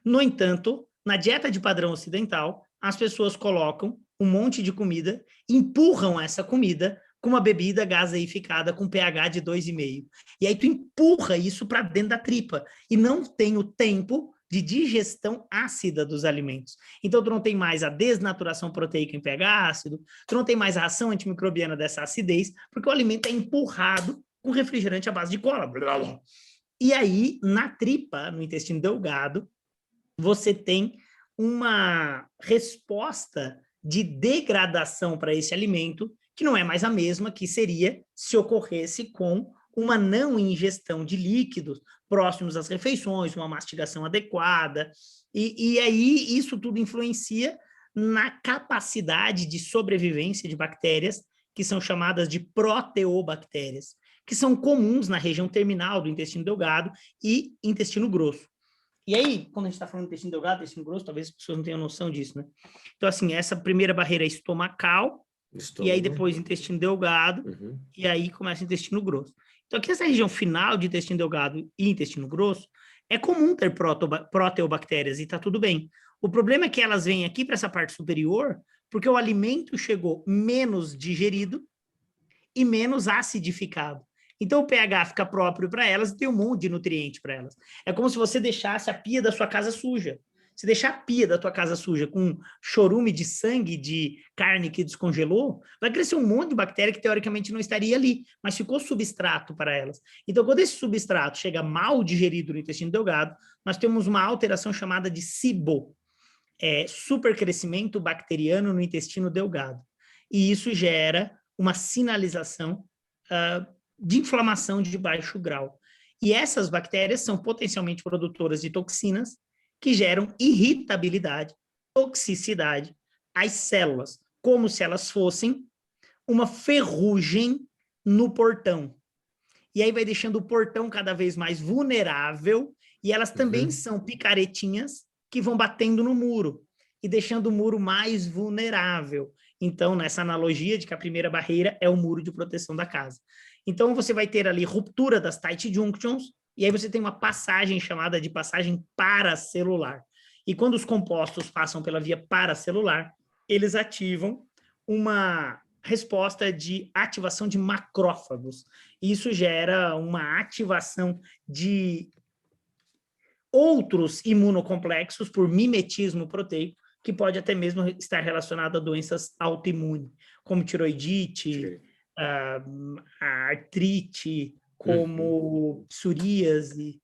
S2: No entanto, na dieta de padrão ocidental, as pessoas colocam um monte de comida, empurram essa comida com uma bebida gaseificada com pH de 2,5. E aí tu empurra isso para dentro da tripa e não tem o tempo de digestão ácida dos alimentos. Então, tu não tem mais a desnaturação proteica em pH ácido, tu não tem mais a ação antimicrobiana dessa acidez, porque o alimento é empurrado com refrigerante à base de cola. E aí, na tripa, no intestino delgado, você tem uma resposta de degradação para esse alimento, que não é mais a mesma que seria se ocorresse com uma não ingestão de líquidos próximos às refeições, uma mastigação adequada, e aí isso tudo influencia na capacidade de sobrevivência de bactérias que são chamadas de proteobactérias, que são comuns na região terminal do intestino delgado e intestino grosso. E aí, quando a gente está falando de intestino delgado, intestino grosso, talvez as pessoas não tenham noção disso, né? Então, assim, essa primeira barreira é estomacal, e aí depois intestino delgado, e aí começa o intestino grosso. Então, aqui nessa região final de intestino delgado e intestino grosso, é comum ter proteobactérias e está tudo bem. O problema é que elas vêm aqui para essa parte superior, porque o alimento chegou menos digerido e menos acidificado. Então, o pH fica próprio para elas e tem um monte de nutriente para elas. É como se você deixasse a pia da sua casa suja. Se deixar a pia da tua casa suja com chorume de sangue de carne que descongelou, vai crescer um monte de bactéria que teoricamente não estaria ali, mas ficou substrato para elas. Então, quando esse substrato chega mal digerido no intestino delgado, nós temos uma alteração chamada de SIBO. supercrescimento bacteriano no intestino delgado. E isso gera uma sinalização de inflamação de baixo grau. E essas bactérias são potencialmente produtoras de toxinas que geram irritabilidade, toxicidade às células, como se elas fossem uma ferrugem no portão. E aí vai deixando o portão cada vez mais vulnerável, e elas também são picaretinhas que vão batendo no muro e deixando o muro mais vulnerável. Então, nessa analogia de que a primeira barreira é o muro de proteção da casa. Então, você vai ter ali ruptura das tight junctions, e aí você tem uma passagem chamada de passagem paracelular. E quando os compostos passam pela via paracelular, eles ativam uma resposta de ativação de macrófagos. Isso gera uma ativação de outros imunocomplexos por mimetismo proteico, que pode até mesmo estar relacionado a doenças autoimunes, como tiroidite, a artrite, como psoríase,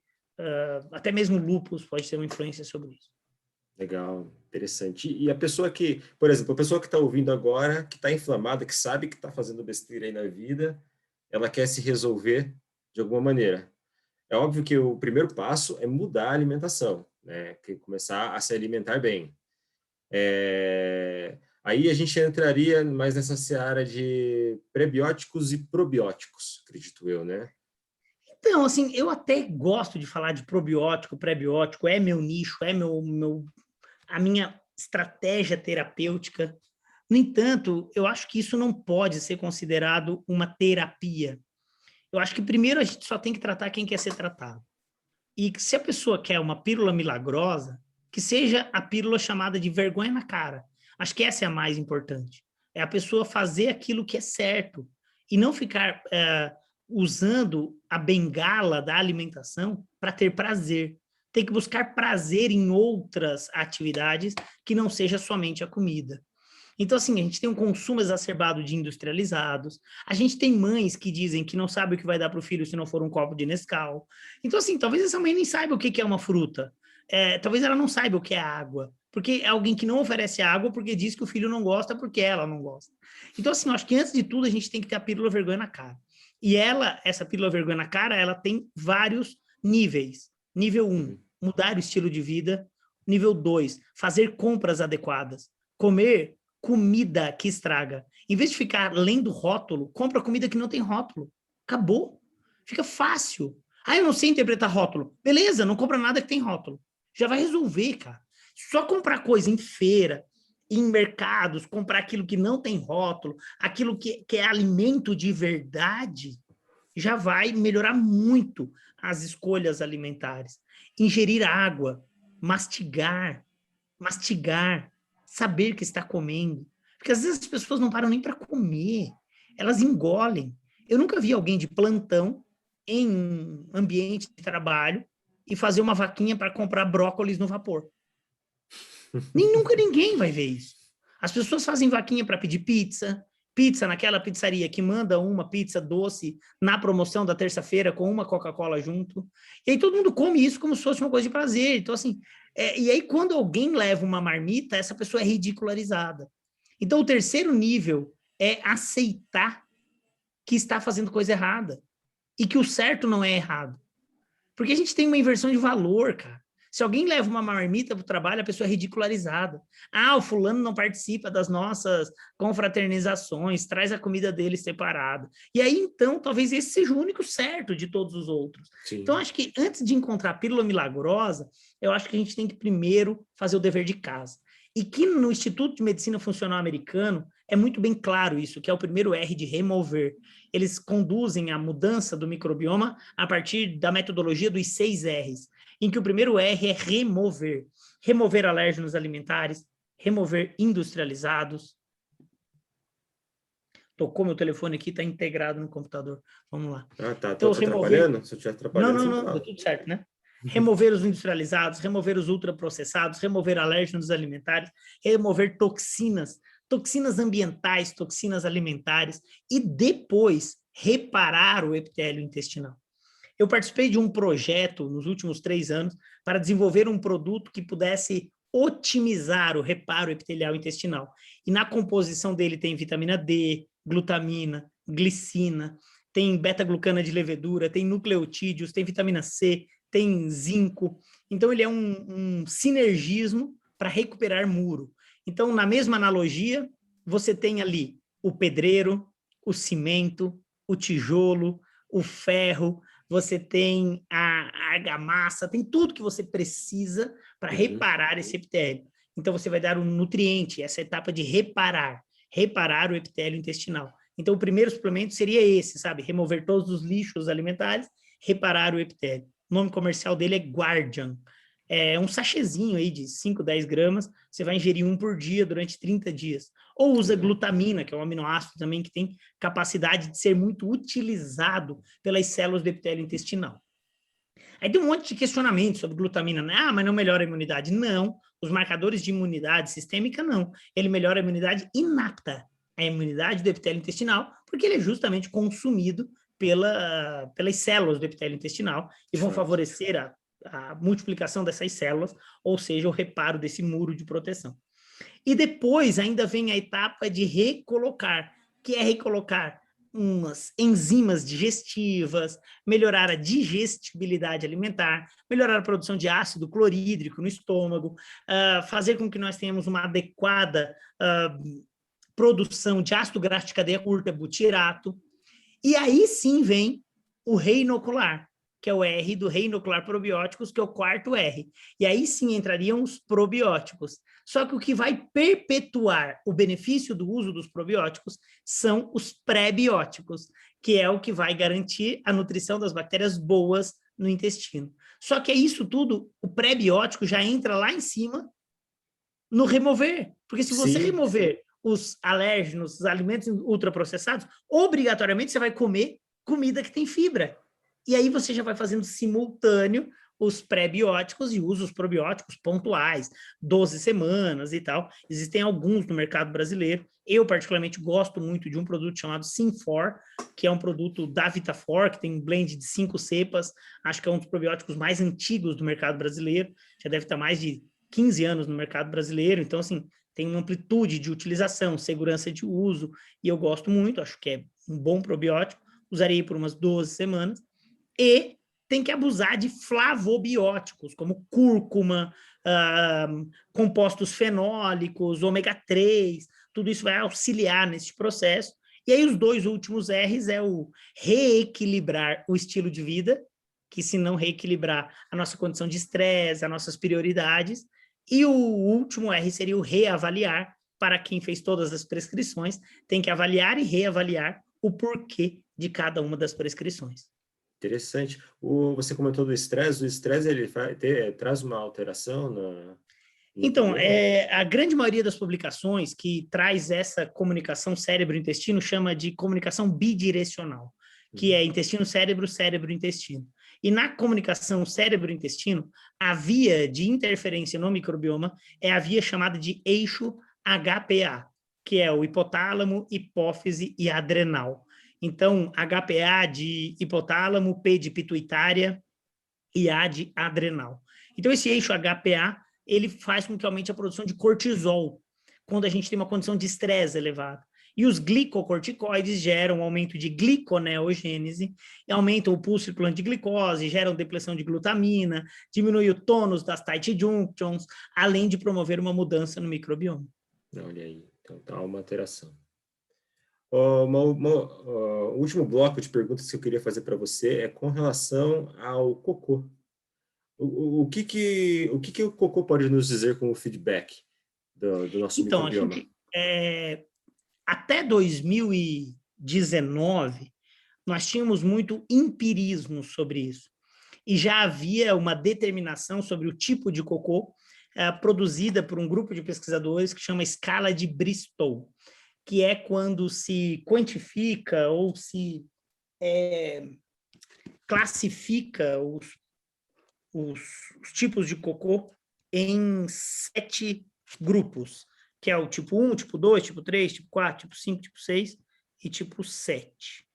S2: até mesmo lúpus pode ter uma influência sobre isso.
S1: Legal, interessante. E a pessoa que, por exemplo, a pessoa que está ouvindo agora, que está inflamada, que sabe que está fazendo besteira aí na vida, ela quer se resolver de alguma maneira. É óbvio que o primeiro passo é mudar a alimentação, né? Que começar a se alimentar bem. Aí a gente entraria mais nessa seara de prebióticos e probióticos, acredito eu, né?
S2: Então, assim, eu até gosto de falar de probiótico, prebiótico, é meu nicho, é a minha estratégia terapêutica. No entanto, eu acho que isso não pode ser considerado uma terapia. Eu acho que primeiro a gente só tem que tratar quem quer ser tratado. E se a pessoa quer uma pílula milagrosa, que seja a pílula chamada de vergonha na cara. Acho que essa é a mais importante. É a pessoa fazer aquilo que é certo e não ficar usando a bengala da alimentação para ter prazer. Tem que buscar prazer em outras atividades que não seja somente a comida. Então, assim, a gente tem um consumo exacerbado de industrializados, a gente tem mães que dizem que não sabe o que vai dar para o filho se não for um copo de Nescau. Então, assim, talvez essa mãe nem saiba o que é uma fruta, talvez ela não saiba o que é água, porque é alguém que não oferece água porque diz que o filho não gosta porque ela não gosta. Então, assim, eu acho que antes de tudo a gente tem que ter a pílula vergonha na cara. E essa pílula vergonha na cara, ela tem vários níveis. Nível 1, mudar o estilo de vida. Nível 2, fazer compras adequadas. Comer comida que estraga. Em vez de ficar lendo rótulo, compra comida que não tem rótulo. Acabou. Fica fácil. Eu não sei interpretar rótulo. Beleza, não compra nada que tem rótulo. Já vai resolver, cara. Só comprar coisa em feira, em mercados, comprar aquilo que não tem rótulo, aquilo que é alimento de verdade, já vai melhorar muito as escolhas alimentares. Ingerir água, mastigar, saber que está comendo. Porque às vezes as pessoas não param nem para comer, elas engolem. Eu nunca vi alguém de plantão em um ambiente de trabalho e fazer uma vaquinha para comprar brócolis no vapor. Nunca ninguém vai ver isso. As pessoas fazem vaquinha para pedir pizza naquela pizzaria que manda uma pizza doce na promoção da terça-feira com uma Coca-Cola junto. E aí todo mundo come isso como se fosse uma coisa de prazer. Então, assim, e aí quando alguém leva uma marmita, essa pessoa é ridicularizada. Então, o terceiro nível é aceitar que está fazendo coisa errada e que o certo não é errado. Porque a gente tem uma inversão de valor, cara. Se alguém leva uma marmita para o trabalho, a pessoa é ridicularizada. O fulano não participa das nossas confraternizações, traz a comida dele separada. E aí, então, talvez esse seja o único certo de todos os outros. Sim. Então, acho que antes de encontrar a pílula milagrosa, eu acho que a gente tem que primeiro fazer o dever de casa. E que no Instituto de Medicina Funcional Americano é muito bem claro isso, que é o primeiro R de remover. Eles conduzem a mudança do microbioma a partir da metodologia dos 6 R's, em que o primeiro R é remover. Remover alérgenos alimentares, remover industrializados. Tocou meu telefone aqui, está integrado no computador. Vamos lá.
S1: Tá. Então, te atrapalhando? Se eu estiver atrapalhando,
S2: não, deu tudo certo, né? Remover os industrializados, remover os ultraprocessados, remover alérgenos alimentares, remover toxinas ambientais, toxinas alimentares e depois reparar o epitélio intestinal. Eu participei de um projeto nos últimos 3 anos para desenvolver um produto que pudesse otimizar o reparo epitelial intestinal. E na composição dele tem vitamina D, glutamina, glicina, tem beta-glucana de levedura, tem nucleotídeos, tem vitamina C, tem zinco. Então, ele é um sinergismo para recuperar muro. Então, na mesma analogia, você tem ali o pedreiro, o cimento, o tijolo, o ferro, você tem a argamassa, tem tudo que você precisa para reparar esse epitélio. Então, você vai dar um nutriente, essa etapa de reparar o epitélio intestinal. Então, o primeiro suplemento seria esse, sabe? Remover todos os lixos alimentares, reparar o epitélio. O nome comercial dele é Guardian. É um sachêzinho aí de 5, 10 gramas, você vai ingerir um por dia durante 30 dias. Ou usa glutamina, que é um aminoácido também que tem capacidade de ser muito utilizado pelas células do epitélio intestinal. Aí tem um monte de questionamento sobre glutamina, né? Ah, mas não melhora a imunidade. Não, os marcadores de imunidade sistêmica não. Ele melhora a imunidade inapta, a imunidade do epitélio intestinal, porque ele é justamente consumido pelas células do epitélio intestinal e vão favorecer a multiplicação dessas células, ou seja, o reparo desse muro de proteção. E depois ainda vem a etapa de recolocar, que é recolocar umas enzimas digestivas, melhorar a digestibilidade alimentar, melhorar a produção de ácido clorídrico no estômago, fazer com que nós tenhamos uma adequada produção de ácido graxo de cadeia curta, butirato. E aí sim vem o reinocular, que é o R do reinocular probióticos, que é o quarto R. E aí sim entrariam os probióticos. Só que o que vai perpetuar o benefício do uso dos probióticos são os pré-bióticos, que é o que vai garantir a nutrição das bactérias boas no intestino. Só que é isso tudo, o pré-biótico já entra lá em cima no remover. Porque se você remover os alérgenos, os alimentos ultraprocessados, obrigatoriamente você vai comer comida que tem fibra. E aí você já vai fazendo simultâneo os pré-bióticos e usa os probióticos pontuais, 12 semanas e tal. Existem alguns no mercado brasileiro. Eu, particularmente, gosto muito de um produto chamado Synfor, que é um produto da Vitafor, que tem um blend de 5 cepas. Acho que é um dos probióticos mais antigos do mercado brasileiro. Já deve estar mais de 15 anos no mercado brasileiro. Então, assim, tem uma amplitude de utilização, segurança de uso, e eu gosto muito, acho que é um bom probiótico. Usarei por umas 12 semanas. E tem que abusar de flavobióticos, como cúrcuma, compostos fenólicos, ômega 3, tudo isso vai auxiliar nesse processo. E aí os dois últimos R's é o reequilibrar o estilo de vida, que se não reequilibrar a nossa condição de estresse, as nossas prioridades, e o último R seria o reavaliar, para quem fez todas as prescrições, tem que avaliar e reavaliar o porquê de cada uma das prescrições.
S1: Interessante. Você comentou do estresse. O estresse ele traz uma alteração no
S2: Então, a grande maioria das publicações que traz essa comunicação cérebro-intestino chama de comunicação bidirecional, que é intestino-cérebro, cérebro-intestino. E na comunicação cérebro-intestino, a via de interferência no microbioma é a via chamada de eixo HPA, que é o hipotálamo, hipófise e adrenal. Então, HPA de hipotálamo, P de pituitária e A de adrenal. Então, esse eixo HPA, ele faz com que aumente a produção de cortisol, quando a gente tem uma condição de estresse elevado. E os glicocorticoides geram aumento de gliconeogênese, aumentam o pulso circulante de glicose, geram depressão de glutamina, diminui o tônus das tight junctions, além de promover uma mudança no microbioma.
S1: Olha aí, então tá uma alteração. O último bloco de perguntas que eu queria fazer para você é com relação ao cocô. O que o cocô pode nos dizer como feedback do nosso microbioma?
S2: Então, até 2019, nós tínhamos muito empirismo sobre isso. E já havia uma determinação sobre o tipo de cocô produzida por um grupo de pesquisadores que chama escala de Bristol, que é quando se quantifica ou se classifica os tipos de cocô em 7 grupos, que é o tipo 1, tipo 2, tipo 3, tipo 4, tipo 5, tipo 6 e tipo 7.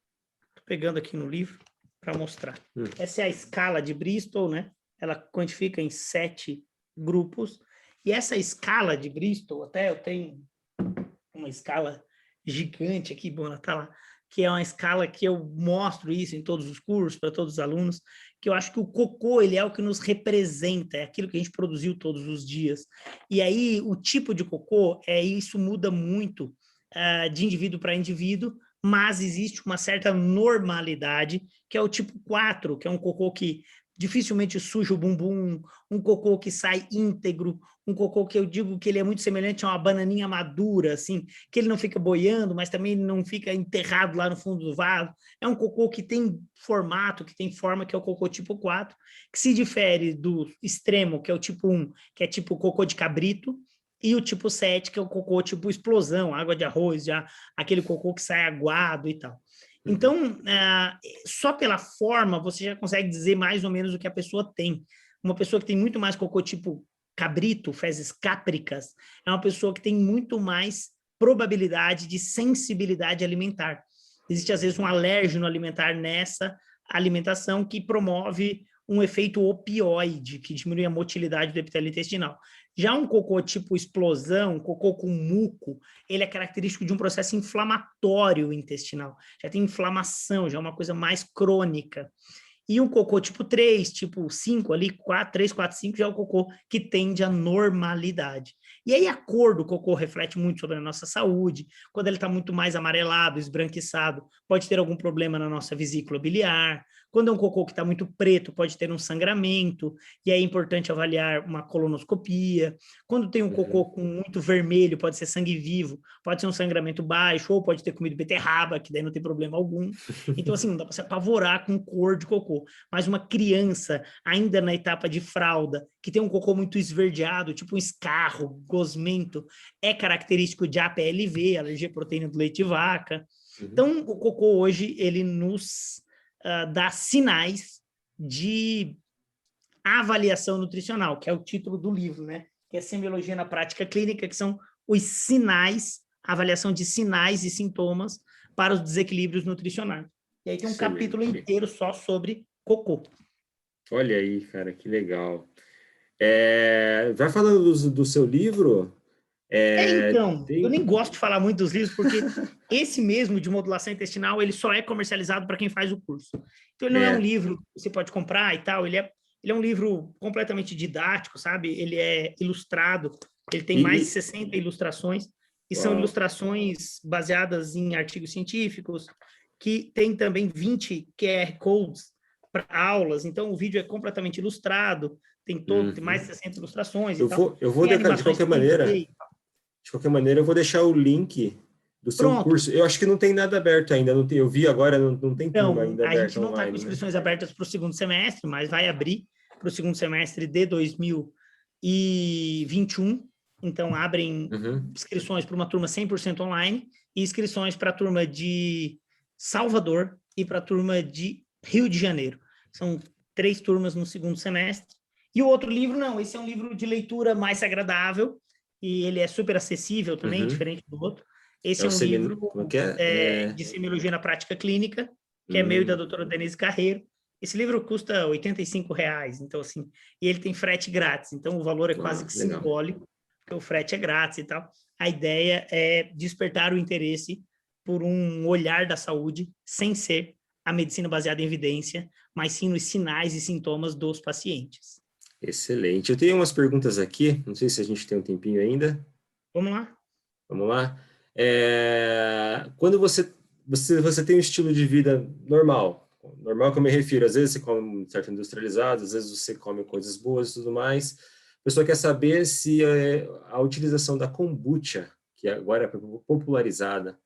S2: Estou pegando aqui no livro para mostrar. Essa é a escala de Bristol, né? Ela quantifica em 7 grupos, E essa escala de Bristol, até eu tenho uma escala gigante aqui, bom, ela tá lá, que é uma escala que eu mostro isso em todos os cursos, para todos os alunos, que eu acho que o cocô, ele é o que nos representa, é aquilo que a gente produziu todos os dias. E aí, o tipo de cocô, isso muda muito de indivíduo para indivíduo, mas existe uma certa normalidade, que é o tipo 4, que é um cocô que dificilmente suja o bumbum, um cocô que sai íntegro, um cocô que eu digo que ele é muito semelhante a uma bananinha madura, assim, que ele não fica boiando, mas também não fica enterrado lá no fundo do vaso. É um cocô que tem formato, que tem forma, que é o cocô tipo 4, que se difere do extremo, que é o tipo 1, que é tipo cocô de cabrito, e o tipo 7, que é o cocô tipo explosão, água de arroz, já aquele cocô que sai aguado e tal. Então, só pela forma, você já consegue dizer mais ou menos o que a pessoa tem. Uma pessoa que tem muito mais cocô tipo cabrito, fezes cápricas, é uma pessoa que tem muito mais probabilidade de sensibilidade alimentar. Existe, às vezes, um alérgeno alimentar nessa alimentação que promove um efeito opioide, que diminui a motilidade do epitélio intestinal. Já um cocô tipo explosão, cocô com muco, ele é característico de um processo inflamatório intestinal. Já tem inflamação, já é uma coisa mais crônica. E o cocô tipo 3, tipo 5 ali, 4, 3, 4, 5, já é o cocô que tende à normalidade. E aí a cor do cocô reflete muito sobre a nossa saúde. Quando ele está muito mais amarelado, esbranquiçado, pode ter algum problema na nossa vesícula biliar. Quando é um cocô que está muito preto, pode ter um sangramento, e aí é importante avaliar uma colonoscopia. Quando tem um cocô com muito vermelho, pode ser sangue vivo, pode ser um sangramento baixo, ou pode ter comido beterraba, que daí não tem problema algum. Então, assim, não dá para se apavorar com cor de cocô. Mas uma criança, ainda na etapa de fralda, que tem um cocô muito esverdeado, tipo um escarro, gosmento, é característico de APLV, alergia à proteína do leite de vaca. Então, o cocô hoje, ele nos dá sinais de avaliação nutricional, que é o título do livro, né? Que é Semiologia na Prática Clínica, que são os sinais, avaliação de sinais e sintomas para os desequilíbrios nutricionais. E aí tem um capítulo inteiro só sobre cocô.
S1: Olha aí, cara, que legal. Vai falando do seu livro.
S2: Então, eu nem gosto de falar muito dos livros, porque esse mesmo de modulação intestinal, ele só é comercializado para quem faz o curso. Então, ele não é um livro que você pode comprar e tal, ele é um livro completamente didático, sabe? Ele é ilustrado, ele tem mais de 60 ilustrações, e são ilustrações baseadas em artigos científicos, que tem também 20 QR Codes para aulas, então o vídeo é completamente ilustrado, tem mais de 60 ilustrações e tal.
S1: Eu vou de qualquer maneira... De qualquer maneira, eu vou deixar o link do seu curso. Eu acho que não tem nada aberto ainda. Não tem, eu vi agora, não tem turma ainda aberta.
S2: A gente não está com inscrições abertas para o segundo semestre, mas vai abrir para o segundo semestre de 2021. Então, abrem inscrições para uma turma 100% online e inscrições para a turma de Salvador e para a turma de Rio de Janeiro. São 3 turmas no segundo semestre. E o outro livro, não. Esse é um livro de leitura mais agradável, e ele é super acessível também, diferente do outro. Esse é um livro de Semiologia na Prática Clínica, que é meu e da doutora Denise Carreiro. Esse livro custa R$85, então assim, e ele tem frete grátis, então o valor é quase que simbólico, porque o frete é grátis e tal. A ideia é despertar o interesse por um olhar da saúde, sem ser a medicina baseada em evidência, mas sim nos sinais e sintomas dos pacientes.
S1: Excelente. Eu tenho umas perguntas aqui, não sei se a gente tem um tempinho ainda.
S2: Vamos lá.
S1: Vamos lá. Quando você tem um estilo de vida normal que eu me refiro, às vezes você come certo industrializado, às vezes você come coisas boas e tudo mais, a pessoa quer saber se a utilização da kombucha, que agora é popularizada,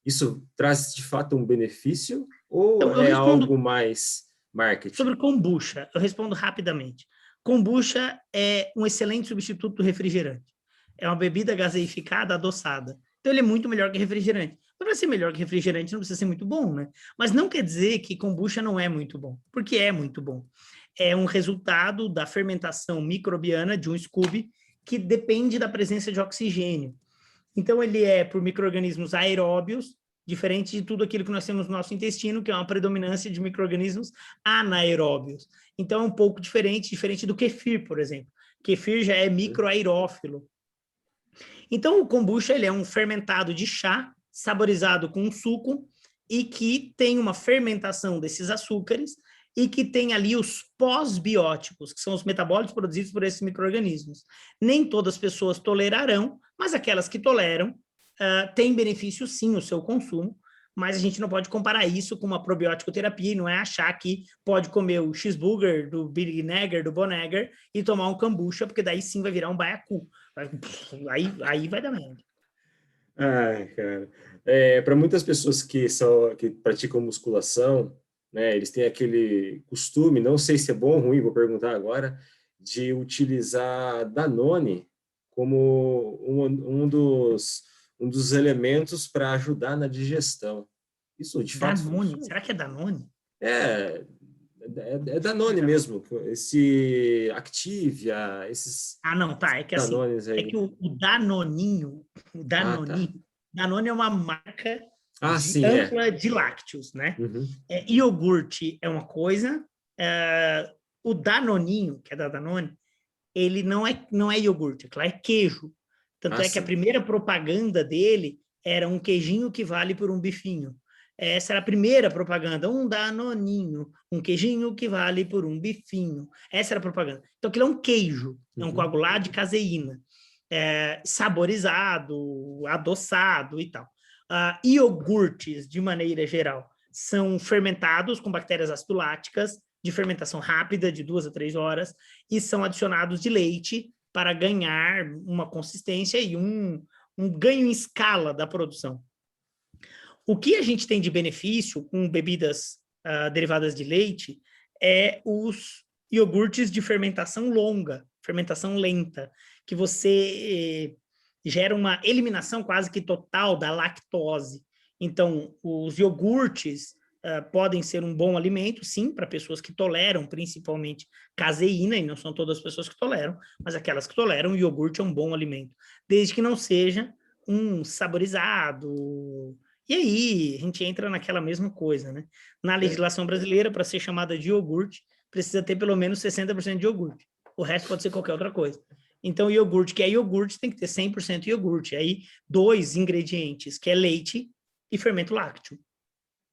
S1: isso traz de fato um benefício ou algo mais marketing?
S2: Sobre kombucha, eu respondo rapidamente. Kombucha é um excelente substituto do refrigerante. É uma bebida gaseificada, adoçada. Então, ele é muito melhor que refrigerante. Para ser melhor que refrigerante, não precisa ser muito bom, né? Mas não quer dizer que kombucha não é muito bom, porque é muito bom. É um resultado da fermentação microbiana de um SCOBY que depende da presença de oxigênio. Então, ele é por micro-organismos aeróbios, diferente de tudo aquilo que nós temos no nosso intestino, que é uma predominância de micro-organismos anaeróbios. Então, é um pouco diferente do kefir, por exemplo. Kefir já é microaerófilo. Então, o kombucha ele é um fermentado de chá, saborizado com um suco, e que tem uma fermentação desses açúcares, e que tem ali os pós-bióticos, que são os metabólitos produzidos por esses micro-organismos. Nem todas as pessoas tolerarão, mas aquelas que toleram, têm benefício sim o seu consumo, mas a gente não pode comparar isso com uma probiótico terapia, e não é achar que pode comer o cheeseburger do Big Nagger, do Bonegger, e tomar um kombucha, porque daí sim vai virar um baiacu. Aí vai dar merda.
S1: Ai, cara. Para muitas pessoas que praticam musculação, né, eles têm aquele costume, não sei se é bom ou ruim, vou perguntar agora, de utilizar Danone como um dos elementos para ajudar na digestão. Isso de fato
S2: Danone?
S1: funciona?
S2: Será que é Danone?
S1: É Danone mesmo, esse Activia, esses
S2: Não, tá, é que assim,
S1: Danones aí.
S2: é que o Danoninho,
S1: Tá.
S2: Danone é uma marca
S1: Sim, é.
S2: ampla de lácteos, né?
S1: Uhum.
S2: Iogurte é uma coisa, o Danoninho, que é da Danone, ele não é iogurte, aquilo é queijo. Tanto é que a
S1: Sim.
S2: primeira propaganda dele era um queijinho que vale por um bifinho. Essa era a primeira propaganda, um Danoninho, um queijinho que vale por um bifinho. Essa era a propaganda. Então, aquilo é um queijo, é um coagulado de caseína, saborizado, adoçado e tal. Iogurtes, de maneira geral, são fermentados com bactérias acidoláticas, de fermentação rápida, de 2 a 3 horas, e são adicionados de leite para ganhar uma consistência e um ganho em escala da produção. O que a gente tem de benefício com bebidas derivadas de leite é os iogurtes de fermentação longa, fermentação lenta, que você gera uma eliminação quase que total da lactose. Então, os iogurtes podem ser um bom alimento, sim, para pessoas que toleram principalmente caseína, e não são todas as pessoas que toleram, mas aquelas que toleram, o iogurte é um bom alimento, desde que não seja um saborizado. E aí, a gente entra naquela mesma coisa, né? Na legislação brasileira, para ser chamada de iogurte, precisa ter pelo menos 60% de iogurte. O resto pode ser qualquer outra coisa. Então, iogurte, que é iogurte, tem que ter 100% iogurte. Aí, 2 ingredientes, que é leite e fermento lácteo.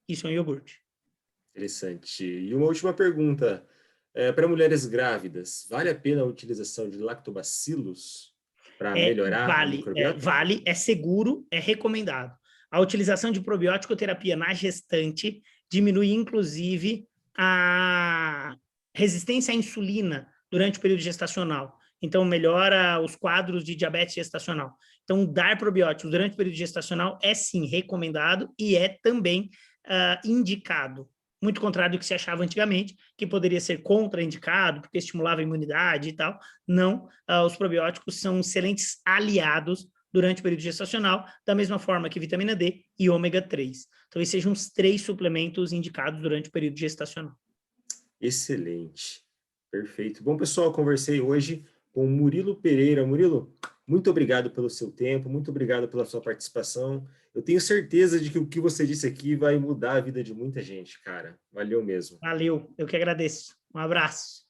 S2: Isso é um iogurte.
S1: Interessante. E uma última pergunta. Para mulheres grávidas, vale a pena a utilização de lactobacilos para melhorar a microbiota?
S2: Vale, é seguro, é recomendado. A utilização de probiótico terapia na gestante diminui, inclusive, a resistência à insulina durante o período gestacional. Então, melhora os quadros de diabetes gestacional. Então, dar probióticos durante o período gestacional é, sim, recomendado e é também indicado. Muito contrário do que se achava antigamente, que poderia ser contraindicado, porque estimulava a imunidade e tal. Não, os probióticos são excelentes aliados durante o período gestacional, da mesma forma que vitamina D e ômega 3. Talvez sejam os 3 suplementos indicados durante o período gestacional.
S1: Excelente. Perfeito. Bom, pessoal, conversei hoje com o Murilo Pereira. Murilo, muito obrigado pelo seu tempo, muito obrigado pela sua participação. Eu tenho certeza de que o que você disse aqui vai mudar a vida de muita gente, cara. Valeu mesmo.
S2: Valeu, eu que agradeço. Um abraço.